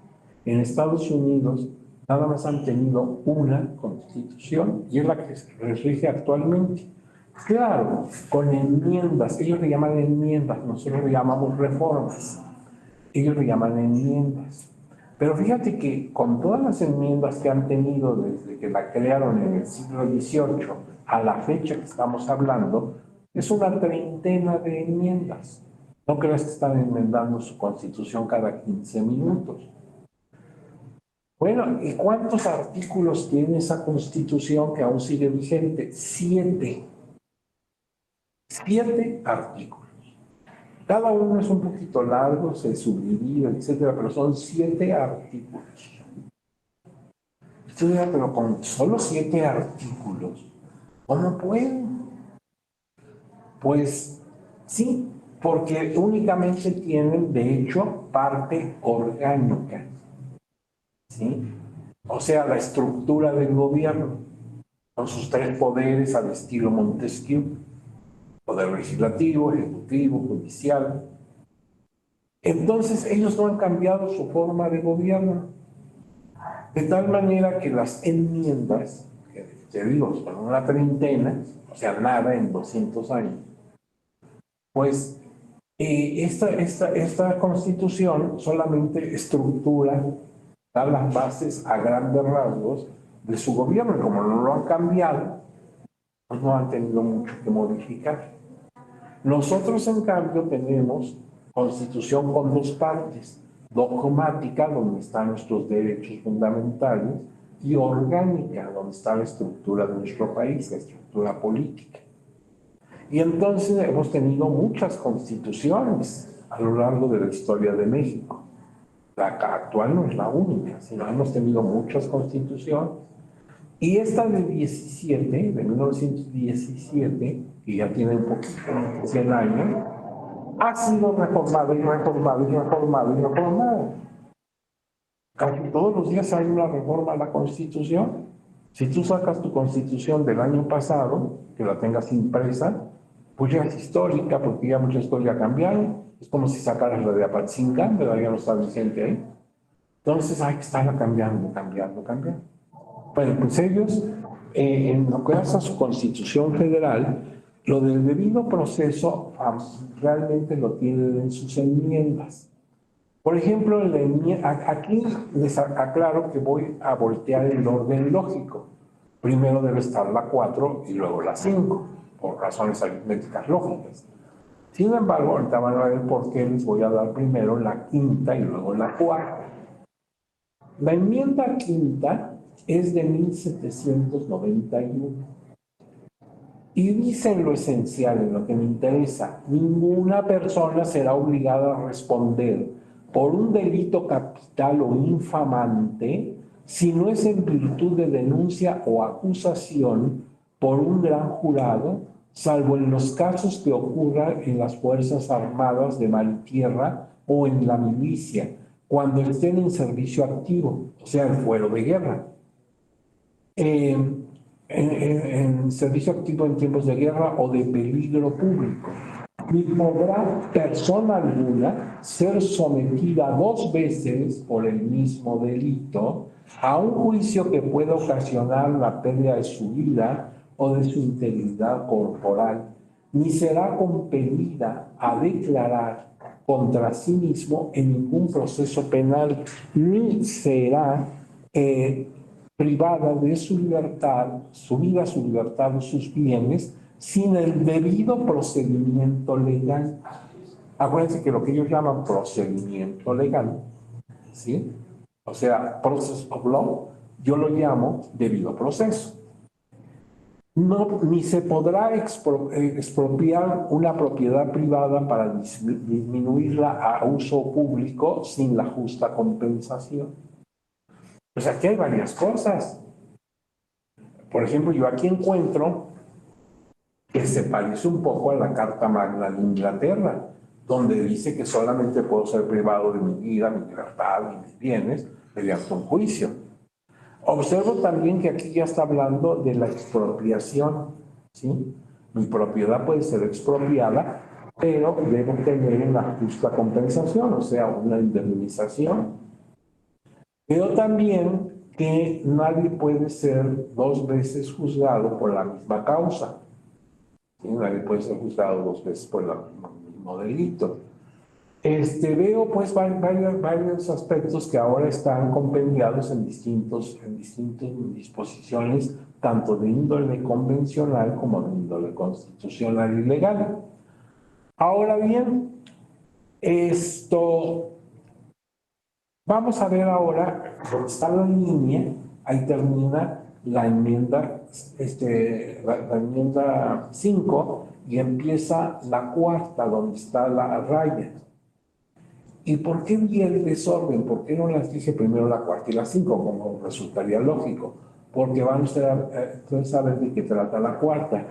En Estados Unidos nada más han tenido una constitución y es la que se rige actualmente. Claro, con enmiendas, ellos le llaman enmiendas, nosotros le llamamos reformas, ellos le llaman enmiendas. Pero fíjate que con todas las enmiendas que han tenido desde que la crearon en el siglo XVIII a la fecha que estamos hablando, es una treintena de enmiendas. No creas que están enmendando su constitución cada 15 minutos. Bueno, ¿y cuántos artículos tiene esa constitución que aún sigue vigente? 7. 7 artículos. Cada uno es un poquito largo, se subdivide, etcétera, pero son 7 artículos. Pero con solo 7 artículos, ¿cómo pueden? Pues sí, porque únicamente tienen, de hecho, parte orgánica. ¿Sí? O sea, la estructura del gobierno, con sus 3 poderes al estilo Montesquieu: poder legislativo, ejecutivo, judicial. Entonces, ellos no han cambiado su forma de gobierno. De tal manera que las enmiendas, que te digo, son una treintena, o sea, nada en 200 años, pues esta constitución solamente estructura, da las bases a grandes rasgos de su gobierno. Y como no lo han cambiado, pues no han tenido mucho que modificar. Nosotros, en cambio, tenemos constitución con 2 partes: dogmática, donde están nuestros derechos fundamentales, y orgánica, donde está la estructura de nuestro país, la estructura política. Y entonces hemos tenido muchas constituciones a lo largo de la historia de México. La actual no es la única, sino hemos tenido muchas constituciones. Y esta de 1917, que ya tiene un poquito de 100 años, ha sido reformada y reformada y reformada y reformada. Casi todos los días hay una reforma a la Constitución. Si tú sacas tu Constitución del año pasado, que la tengas impresa, pues ya es histórica, porque ya muchas cosas ya cambiaron. Es como si sacaras la de Apatzingán, pero ya no está vigente ahí. Entonces hay que estarla cambiando. Bueno, pues ellos, en lo que hace a su Constitución Federal, lo del debido proceso realmente lo tienen en sus enmiendas. Por ejemplo, aquí les aclaro que voy a voltear el orden lógico. Primero debe estar la 4 y luego la 5, por razones aritméticas lógicas. Sin embargo, ahorita van a ver por qué les voy a dar primero la 5ª y luego la 4ª. La enmienda 5ª es de 1791. Y dice en lo esencial, en lo que me interesa: ninguna persona será obligada a responder por un delito capital o infamante si no es en virtud de denuncia o acusación por un gran jurado, salvo en los casos que ocurran en las Fuerzas Armadas de mar y tierra o en la milicia, cuando estén en servicio activo, o sea, en fuero de guerra. En servicio activo en tiempos de guerra o de peligro público. Ni podrá persona alguna ser sometida 2 veces por el mismo delito a un juicio que pueda ocasionar la pérdida de su vida o de su integridad corporal, ni será compelida a declarar contra sí mismo en ningún proceso penal, ni será privada de su libertad, su vida, su libertad o sus bienes, sin el debido procedimiento legal. Acuérdense que lo que ellos llaman procedimiento legal, ¿sí? O sea, process of law, yo lo llamo debido proceso. No, ni se podrá expropiar una propiedad privada para disminuirla a uso público sin la justa compensación. Pues aquí hay varias cosas. Por ejemplo, yo aquí encuentro que se parece un poco a la Carta Magna de Inglaterra, donde dice que solamente puedo ser privado de mi vida, mi libertad y mis bienes mediante un juicio. Observo también que aquí ya está hablando de la expropiación, ¿sí? Mi propiedad puede ser expropiada pero deben tener una justa compensación, o sea, una indemnización. Pero también que nadie puede ser 2 veces juzgado por la misma causa. ¿Sí? Nadie puede ser juzgado 2 veces por el mismo delito. Veo pues varios aspectos que ahora están compendiados en distintas disposiciones, tanto de índole convencional como de índole constitucional y legal. Ahora bien, vamos a ver ahora, donde está la línea, ahí termina la enmienda, la enmienda 5 y empieza la cuarta, donde está la raya. ¿Y por qué vi el desorden? ¿Por qué no las dije primero la cuarta y la 5, como resultaría lógico? Porque van ustedes a ver de qué trata la cuarta.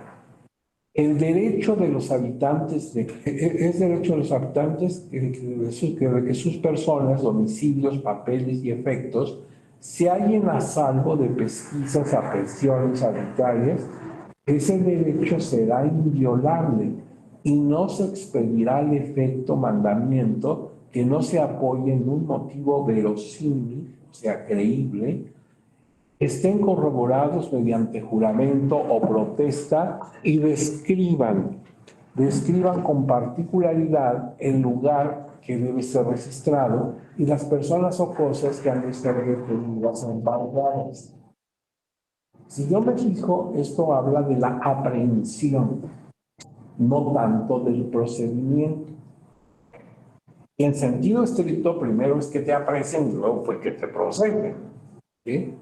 El derecho de los habitantes, es derecho de los habitantes de que sus personas, domicilios, papeles y efectos se hallen a salvo de pesquisas, apresiones arbitrarias. Ese derecho será inviolable y no se expedirá el efecto mandamiento que no se apoye en un motivo verosímil, o sea, creíble, estén corroborados mediante juramento o protesta y describan con particularidad el lugar que debe ser registrado y las personas o cosas que han de ser retenidas o embargadas. Si yo me fijo, esto habla de la aprehensión, no tanto del procedimiento. Y en sentido estricto, primero es que te apresen y luego fue que te proceden. ¿Sí?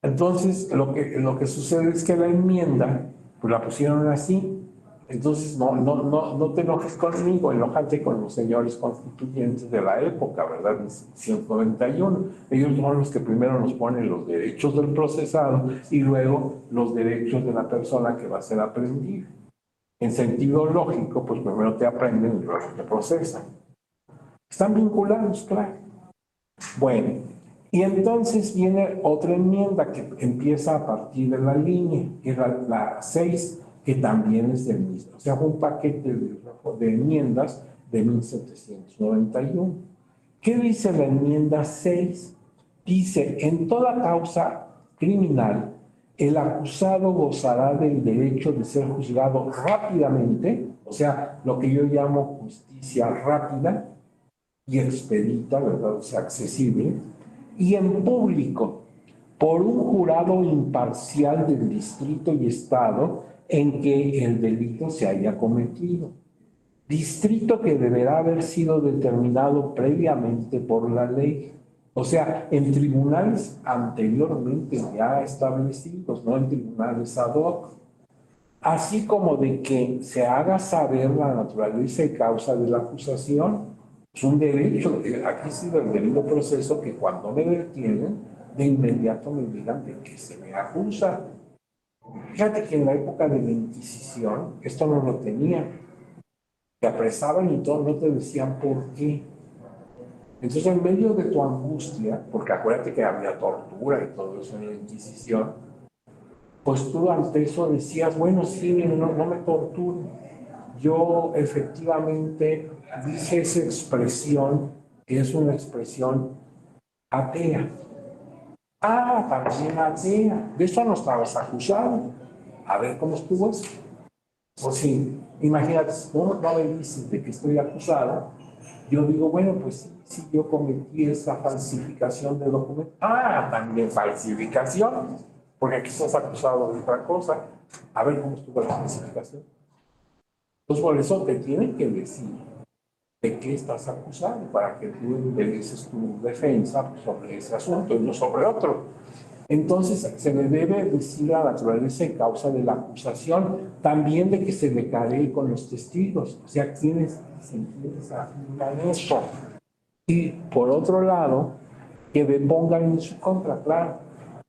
Entonces, lo que sucede es que la enmienda, pues la pusieron así. Entonces, no te enojes conmigo, enójate con los señores constituyentes de la época, ¿verdad? En 191. Ellos son los que primero nos ponen los derechos del procesado y luego los derechos de la persona que va a ser aprendida. En sentido lógico, pues primero te aprenden y luego te procesan. Están vinculados, claro. Bueno, y entonces viene otra enmienda que empieza a partir de la línea, que es la 6, que también es del mismo. O sea, un paquete de enmiendas de 1791. ¿Qué dice la enmienda 6? Dice, en toda causa criminal, el acusado gozará del derecho de ser juzgado rápidamente, o sea, lo que yo llamo justicia rápida, y expedita, ¿verdad? O sea, accesible, y en público, por un jurado imparcial del distrito y estado en que el delito se haya cometido. Distrito que deberá haber sido determinado previamente por la ley. O sea, en tribunales anteriormente ya establecidos, no en tribunales ad hoc. Así como de que se haga saber la naturaleza y causa de la acusación. Es un derecho, aquí ha sido el debido proceso que cuando me detienen, de inmediato me digan de que se me acusa. Fíjate que en la época de la Inquisición, esto no lo tenía. Te apresaban y todo, no te decían por qué. Entonces, en medio de tu angustia, porque acuérdate que había tortura y todo eso en la Inquisición, pues tú ante eso decías, bueno, sí, no me torturen. Yo efectivamente dije esa expresión, que es una expresión atea. Ah, también atea. De eso no estabas acusado. A ver cómo estuvo eso. Pues sí, imagínate, no me dices de que estoy acusado. Yo digo, bueno, pues sí, yo cometí esa falsificación de documentos. Ah, también falsificación. Porque aquí estás acusado de otra cosa. A ver cómo estuvo la falsificación. Pues por eso te tienen que decir de qué estás acusado para que tú endereces tu defensa sobre ese asunto y no sobre otro. Entonces, se le debe decir la naturaleza y causa de la acusación, también de que se le caree con los testigos, o sea, quienes se afirman esto. Y por otro lado, que depongan en su contra, claro,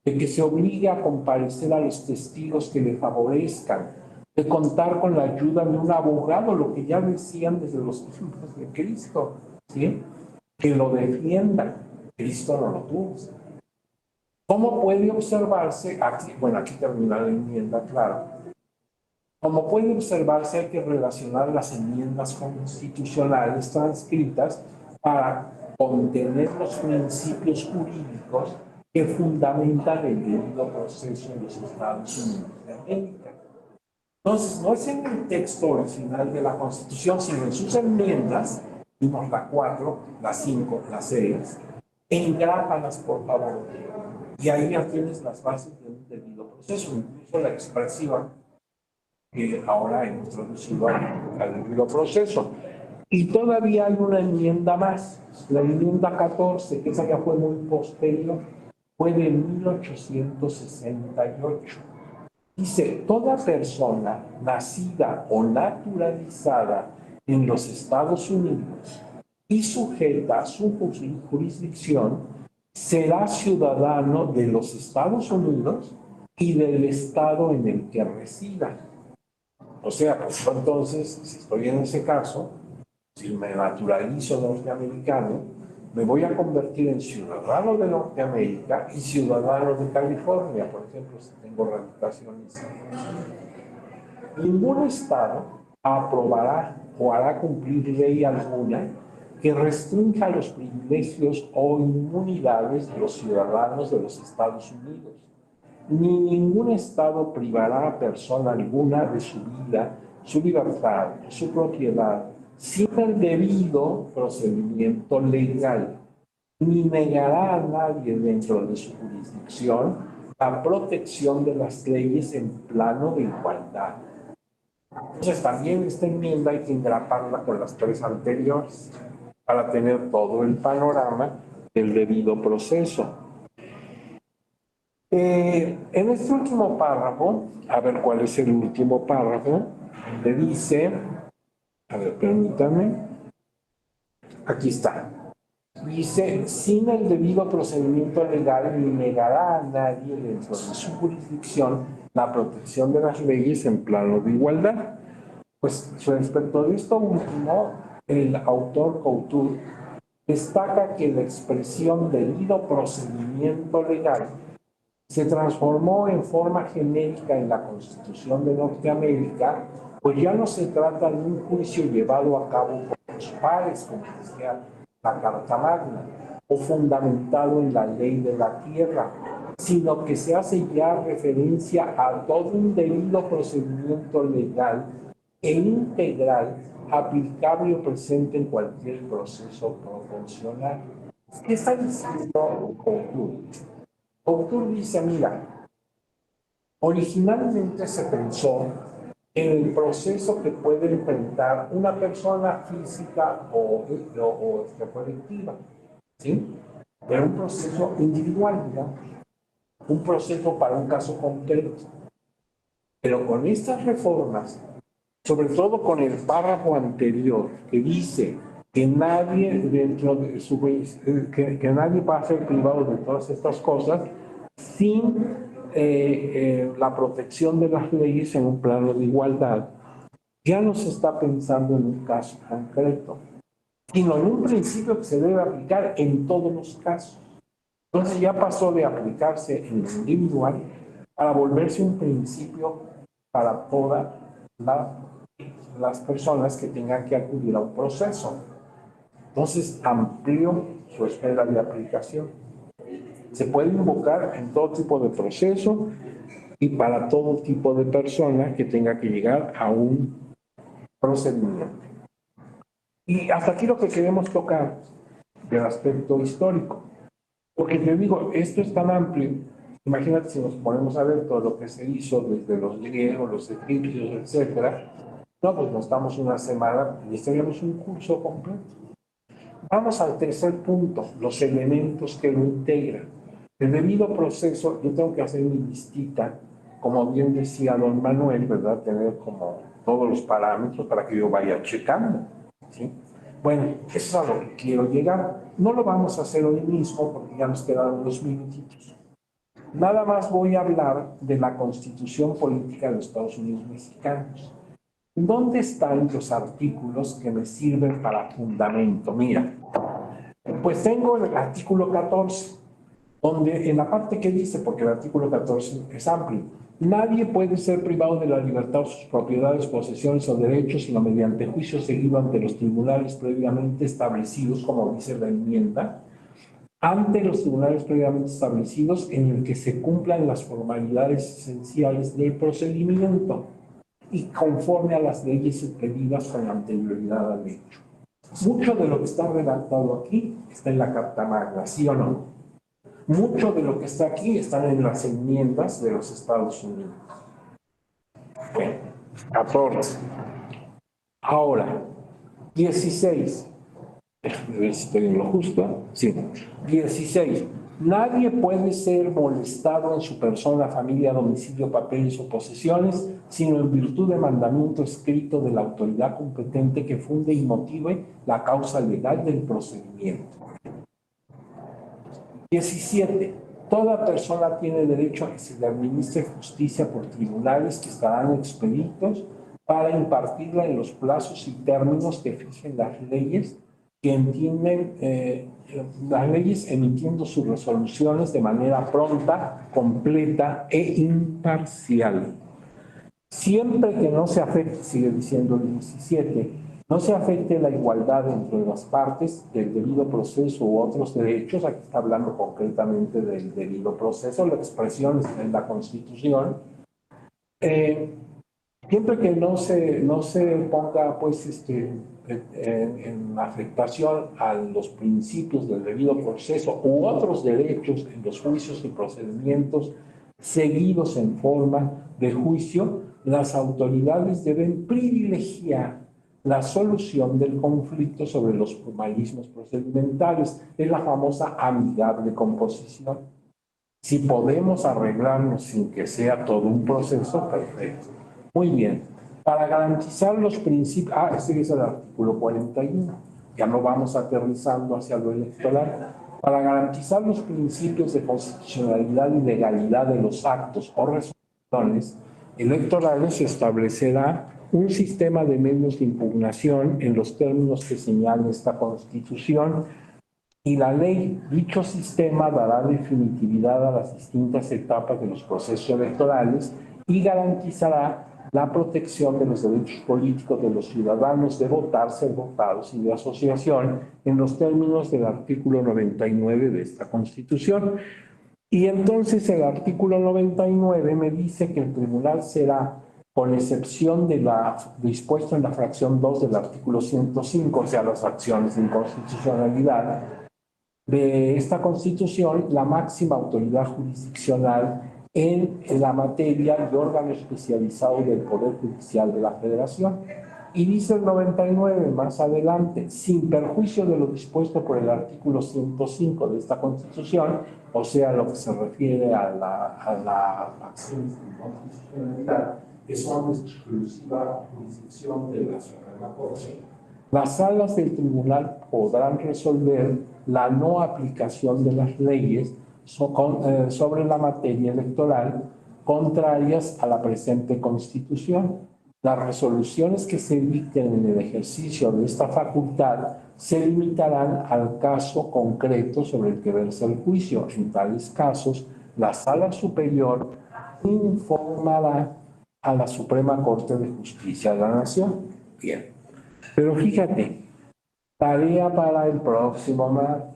de que se obligue a comparecer a los testigos que le favorezcan, de contar con la ayuda de un abogado, lo que ya decían desde los tiempos de Cristo, ¿sí? Que lo defienda. Cristo no lo tuvo. ¿Cómo puede observarse? Aquí, bueno, aquí termina la enmienda, claro. Como puede observarse, hay que relacionar las enmiendas constitucionales transcritas para contener los principios jurídicos que fundamentan el debido proceso en los Estados Unidos de América. Entonces, no es en el texto original de la Constitución, sino en sus enmiendas, vimos la 4, la 5, la 6, engrápalas, por favor. Y ahí ya tienes las bases de un debido proceso, incluso la expresiva que ahora hemos introducido al debido proceso. Y todavía hay una enmienda más, la enmienda 14, que esa ya fue muy posterior, fue de 1868. Dice, toda persona nacida o naturalizada en los Estados Unidos y sujeta a su jurisdicción será ciudadano de los Estados Unidos y del estado en el que resida. O sea, pues entonces, si estoy en ese caso, si me naturalizo norteamericano, me voy a convertir en ciudadano de Norteamérica y ciudadano de California, por ejemplo, si tengo radicaciones. Ningún estado aprobará o hará cumplir ley alguna que restrinja los privilegios o inmunidades de los ciudadanos de los Estados Unidos. Ni ningún estado privará a persona alguna de su vida, su libertad, su propiedad, sin el debido procedimiento legal, ni negará a nadie dentro de su jurisdicción la protección de las leyes en plano de igualdad. Entonces también esta enmienda hay que engraparla con las tres anteriores para tener todo el panorama del debido proceso. En este último párrafo, a ver cuál es el último párrafo, le dice, a ver, permítanme, aquí está. Dice, sin el debido procedimiento legal, ni negará a nadie dentro de su jurisdicción la protección de las leyes en plano de igualdad. Pues respecto de esto último, el autor Couture destaca que la expresión debido procedimiento legal se transformó en forma genérica en la Constitución de Norteamérica, pues ya no se trata de un juicio llevado a cabo por los pares, como decía la Carta Magna, o fundamentado en la ley de la tierra, sino que se hace ya referencia a todo un debido procedimiento legal e integral aplicable o presente en cualquier proceso proporcional. ¿Qué está diciendo Couture? Couture dice, mira, originalmente se pensó en el proceso que puede enfrentar una persona física o colectiva, ¿sí? Era un proceso individual, digamos, un proceso para un caso concreto. Pero con estas reformas, sobre todo con el párrafo anterior que dice que nadie dentro de su que nadie va a ser privado de todas estas cosas sin la protección de las leyes en un plano de igualdad, ya no se está pensando en un caso concreto, sino en un principio que se debe aplicar en todos los casos. Entonces ya pasó de aplicarse en lo individual para volverse un principio para todas las personas que tengan que acudir a un proceso. Entonces amplió su esfera de aplicación. Se puede invocar en todo tipo de proceso y para todo tipo de persona que tenga que llegar a un procedimiento. Y hasta aquí lo que queremos tocar del aspecto histórico. Porque te digo, esto es tan amplio. Imagínate si nos ponemos a ver todo lo que se hizo desde los griegos, los egipcios, etcétera. No, pues nos damos una semana y estaríamos un curso completo. Vamos al tercer punto, los elementos que lo integran. El debido proceso, yo tengo que hacer mi listita, como bien decía don Manuel, ¿verdad? Tener como todos los parámetros para que yo vaya checando, ¿sí? Bueno, eso es a lo que quiero llegar. No lo vamos a hacer hoy mismo porque ya nos quedan unos minutitos. Nada más voy a hablar de la Constitución Política de los Estados Unidos Mexicanos. ¿Dónde están los artículos que me sirven para fundamento? Mira, pues tengo el artículo 14, donde en la parte que dice, porque el artículo 14 es amplio, Nadie puede ser privado de la libertad o sus propiedades, posesiones o derechos, sino mediante juicio seguido ante los tribunales previamente establecidos, como dice la enmienda, ante los tribunales previamente establecidos en el que se cumplan las formalidades esenciales del procedimiento y conforme a las leyes expedidas con anterioridad al hecho. Mucho de lo que está redactado aquí está en la Carta Magna, ¿sí o no? Mucho de lo que está aquí está en las enmiendas de los Estados Unidos. Bueno, 14. Ahora, 16. Déjame ver si estoy en lo justo. Sí. 16. Nadie puede ser molestado en su persona, familia, domicilio, papeles o posesiones, sino en virtud de mandamiento escrito de la autoridad competente que funde y motive la causa legal del procedimiento. 17. Toda persona tiene derecho a que se le administre justicia por tribunales que estarán expeditos para impartirla en los plazos y términos que fijen las leyes que entienden las leyes emitiendo sus resoluciones de manera pronta, completa e imparcial. Siempre que no se afecte, sigue diciendo el 17, no se afecte la igualdad entre las partes del debido proceso u otros derechos, aquí está hablando concretamente del debido proceso, la expresión está en la Constitución, siempre que no se ponga pues en afectación a los principios del debido proceso u otros derechos en los juicios y procedimientos seguidos en forma de juicio, las autoridades deben privilegiar la solución del conflicto sobre los formalismos procedimentales. Es la famosa amigable composición. Si podemos arreglarnos sin que sea todo un proceso, perfecto. Muy bien. Para garantizar los principios... este es el artículo 41. Ya no vamos aterrizando hacia lo electoral. Para garantizar los principios de constitucionalidad y legalidad de los actos o resoluciones electorales, se establecerá un sistema de medios de impugnación en los términos que señala esta Constitución y la ley. Dicho sistema dará definitividad a las distintas etapas de los procesos electorales y garantizará la protección de los derechos políticos de los ciudadanos de votar, ser votados y de asociación en los términos del artículo 99 de esta Constitución. Y entonces el artículo 99 me dice que el tribunal será, con excepción de la dispuesto en la fracción 2 del artículo 105, o sea, las acciones de inconstitucionalidad de esta Constitución, la máxima autoridad jurisdiccional en la materia y órgano especializado del Poder Judicial de la Federación. Y dice el 99 más adelante, sin perjuicio de lo dispuesto por el artículo 105 de esta Constitución, o sea, lo que se refiere a la acción de inconstitucionalidad, que son de exclusiva jurisdicción de la Suprema Corte, las salas del tribunal podrán resolver la no aplicación de las leyes sobre la materia electoral contrarias a la presente Constitución. Las resoluciones que se dicten en el ejercicio de esta facultad se limitarán al caso concreto sobre el que versa el juicio. En tales casos, la Sala Superior informará a la Suprema Corte de Justicia de la Nación. Bien, pero fíjate, tarea para el próximo martes.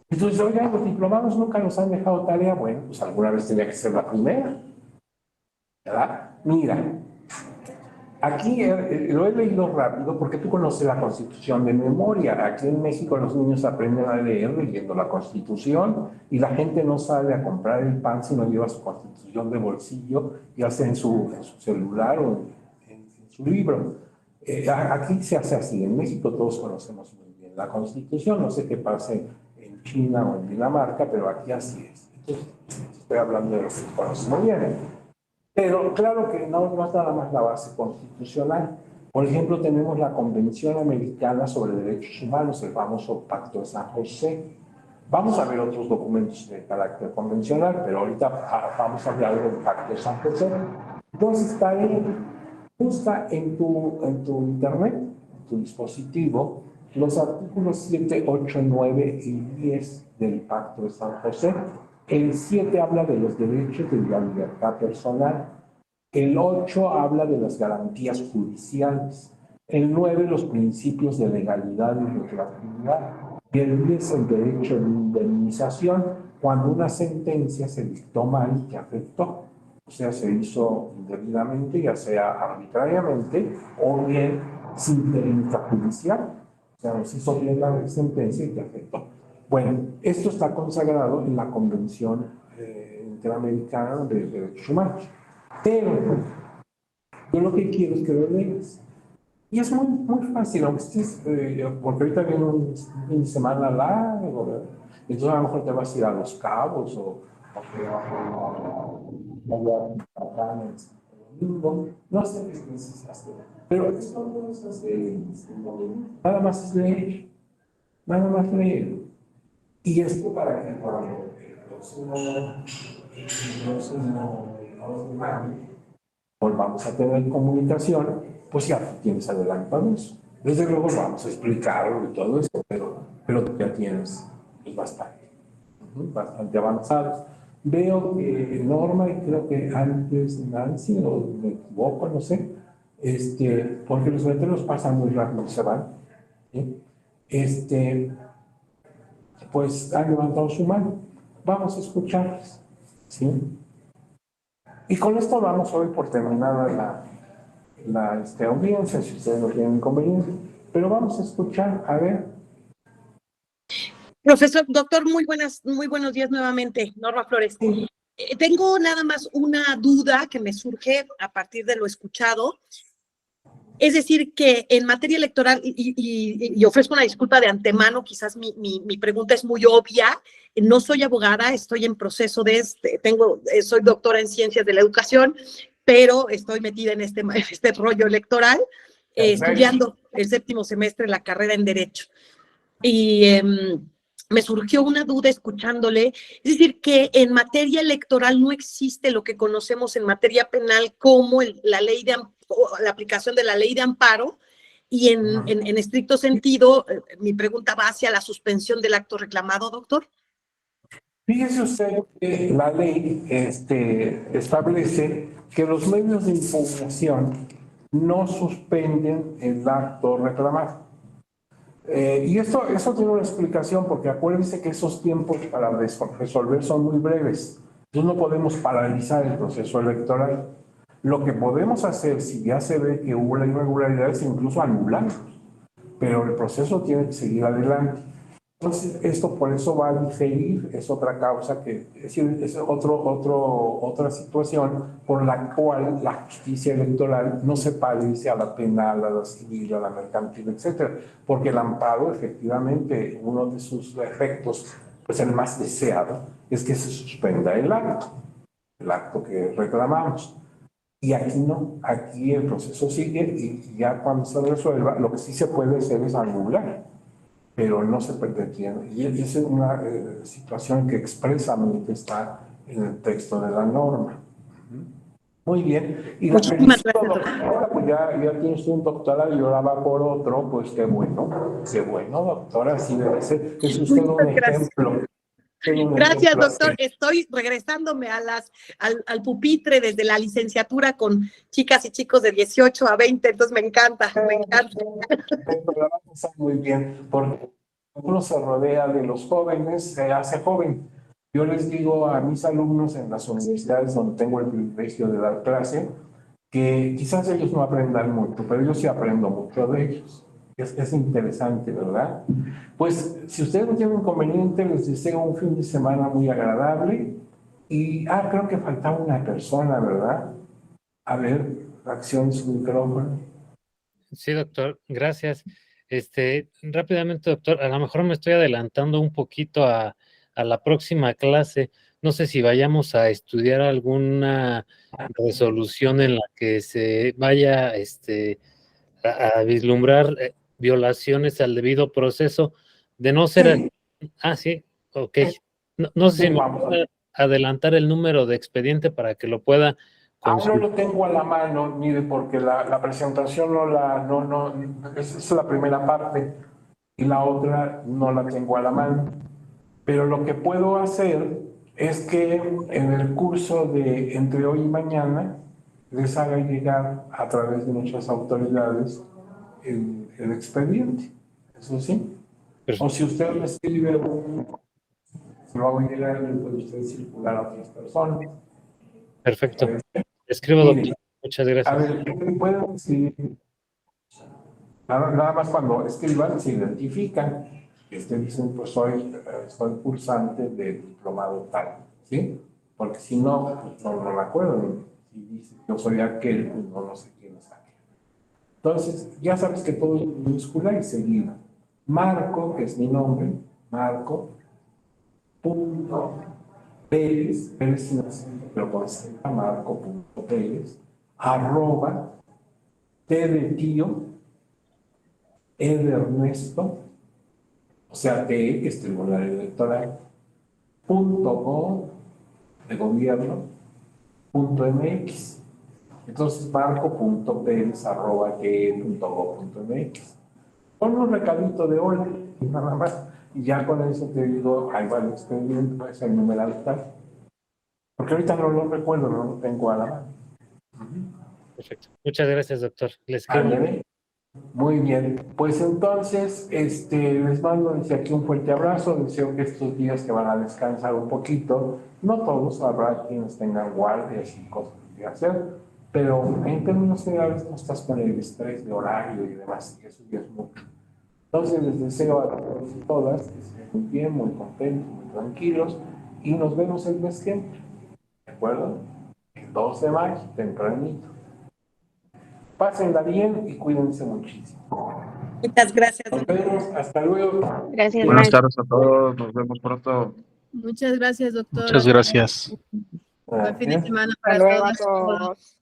Entonces, oigan, los diplomados nunca nos han dejado tarea. Bueno, pues alguna vez tenía que ser la primera, ¿verdad? Mira, aquí lo he leído rápido porque tú conoces la Constitución de memoria. Aquí en México los niños aprenden a leer leyendo la Constitución y la gente no sale a comprar el pan si no lleva su Constitución de bolsillo, ya sea en su celular o en su libro. Aquí se hace así. En México todos conocemos muy bien la Constitución. No sé qué pase en China o en Dinamarca, pero aquí así es. Entonces, estoy hablando de lo que conocemos muy bien. Pero claro que no es nada más la base constitucional. Por ejemplo, tenemos la Convención Americana sobre Derechos Humanos, el famoso Pacto de San José. Vamos a ver otros documentos de carácter convencional, pero ahorita vamos a hablar del Pacto de San José. Entonces, está ahí, busca en tu internet, en tu dispositivo, los artículos 7, 8, 9 y 10 del Pacto de San José. El 7 habla de los derechos de la libertad personal. El 8 habla de las garantías judiciales. El 9, los principios de legalidad y retroactividad. Y el 10, el derecho de indemnización, cuando una sentencia se dictó mal y que afectó. O sea, se hizo indebidamente, ya sea arbitrariamente o bien sin técnica judicial. O sea, nos hizo bien la sentencia y que afectó. Bueno, esto está consagrado en la Convención Interamericana de Derechos Humanos. Pero yo lo que quiero es que lo leas. Y es muy, muy fácil, aunque estés, porque ahorita viene un fin de semana largo, ¿verdad? Entonces a lo mejor te vas a ir a Los Cabos o te vas a domingo, no sé qué necesitas, pero esto no es hacer, nada más es leer, nada más leer. Y esto para que cuando volvamos a tener comunicación, pues ya tienes adelantado eso. Desde luego vamos a explicarlo y todo eso, pero ya tienes bastante avanzados. Veo que Norma, y creo que antes Nancy, o me equivoco, no sé, porque los letreros pasan muy rápido y se van, ¿sí? Pues han levantado su mano. Vamos a escucharles, ¿sí? Y con esto vamos hoy por terminada la audiencia, si ustedes no tienen inconveniente. Pero vamos a escuchar, a ver. Profesor, doctor, muy buenos días nuevamente, Norma Flores. Tengo nada más una duda que me surge a partir de lo escuchado. Es decir, que en materia electoral, y ofrezco una disculpa de antemano, quizás mi pregunta es muy obvia, no soy abogada, estoy en proceso soy doctora en ciencias de la educación, pero estoy metida en este rollo electoral, estudiando el 7º semestre de la carrera en Derecho. Y me surgió una duda escuchándole, es decir, que en materia electoral no existe lo que conocemos en materia penal como la aplicación de la ley de amparo, y en estricto sentido, mi pregunta va hacia la suspensión del acto reclamado, doctor. Fíjese usted que la ley establece que los medios de impugnación no suspenden el acto reclamado. Y eso tiene una explicación, porque acuérdense que esos tiempos para resolver son muy breves. Entonces no podemos paralizar el proceso electoral. Lo que podemos hacer, si ya se ve que hubo la irregularidad, es incluso anularlos. Pero el proceso tiene que seguir adelante. Entonces, esto por eso va a diferir, es otra causa, es otra situación por la cual la justicia electoral no se parece a la penal, a la civil, a la mercantil, etcétera. Porque el amparo, efectivamente, uno de sus efectos, pues el más deseado, es que se suspenda el acto que reclamamos. Y aquí no, aquí el proceso sigue y ya cuando se resuelva, lo que sí se puede hacer es anular, pero no se pretende. Y esa es una situación que expresamente está en el texto de la norma. Muy bien. Y la doctora, pues ya tiene usted un doctorado y ahora va por otro, pues qué bueno, doctora, así debe ser. Es usted un ejemplo. Gracias, doctor. Estoy regresándome al pupitre desde la licenciatura con chicas y chicos de 18 a 20, entonces me encanta. Pero la va a pasar muy bien, porque uno se rodea de los jóvenes, se hace joven. Yo les digo a mis alumnos en las universidades donde tengo el privilegio de dar clase, que quizás ellos no aprendan mucho, pero yo sí aprendo mucho de ellos. Es interesante, ¿verdad? Pues, si ustedes no tienen inconveniente, les deseo un fin de semana muy agradable. Y, creo que faltaba una persona, ¿verdad? A ver, acción su micrófono. Sí, doctor, gracias. Rápidamente, doctor, a lo mejor me estoy adelantando un poquito a la próxima clase. No sé si vayamos a estudiar alguna resolución en la que se vaya a vislumbrar violaciones al debido proceso, de no ser... Sí, ok. No sé si me puede adelantar el número de expediente para que lo pueda consultar. No lo tengo a la mano, mire, porque la presentación esa es la primera parte y la otra no la tengo a la mano. Pero lo que puedo hacer es que en el curso de entre hoy y mañana les haga llegar a través de nuestras autoridades el expediente. Eso sí. O si usted me escribe se lo hago llegar y puede usted circular a otras personas. Perfecto. Escribo, Mire, doctor. Muchas a gracias. ver, pueden escribir. Nada más cuando escriban se identifican. Dicen, pues soy cursante del diplomado tal, ¿sí? Porque si no, pues no me acuerdo. Si dice yo soy aquel, pues no sé quién es aquel. Entonces, ya sabes que todo es minúscula y seguido. Marco, que es mi nombre, Marco, punto, Pérez, Pérez sin acento, pero con Z, Marco, punto, Pérez, arroba, T de tío, E de Ernesto, o sea, TE, que es Tribunal Electoral, .go de gobierno, .mx. Entonces, marco.pérez@te.go.mx. Pon un recadito de hola y nada más. Y ya con eso te digo, ahí va el expediente, es el numeral tal. Porque ahorita no lo recuerdo, no lo tengo a la mano. Perfecto. Muchas gracias, doctor. Le escribo. Ándale. Muy bien, pues entonces les mando desde aquí un fuerte abrazo, deseo que estos días que van a descansar un poquito, no todos, habrá quienes tengan guardias y cosas que hacer, pero en términos generales no estás con el estrés de horario y demás, y eso ya es mucho. Entonces les deseo a todos y todas que estén muy bien, muy contentos, muy tranquilos, y nos vemos el mes que entra, ¿de acuerdo? El 2 de mayo, tempranito. Pásenla bien y cuídense muchísimo. Muchas gracias. Nos vemos, hasta luego. Gracias, Buenas maestro. tardes a todos, nos vemos pronto. Muchas gracias, doctor. Muchas gracias. Buen fin de Gracias. semana Hasta para luego a todos. todos.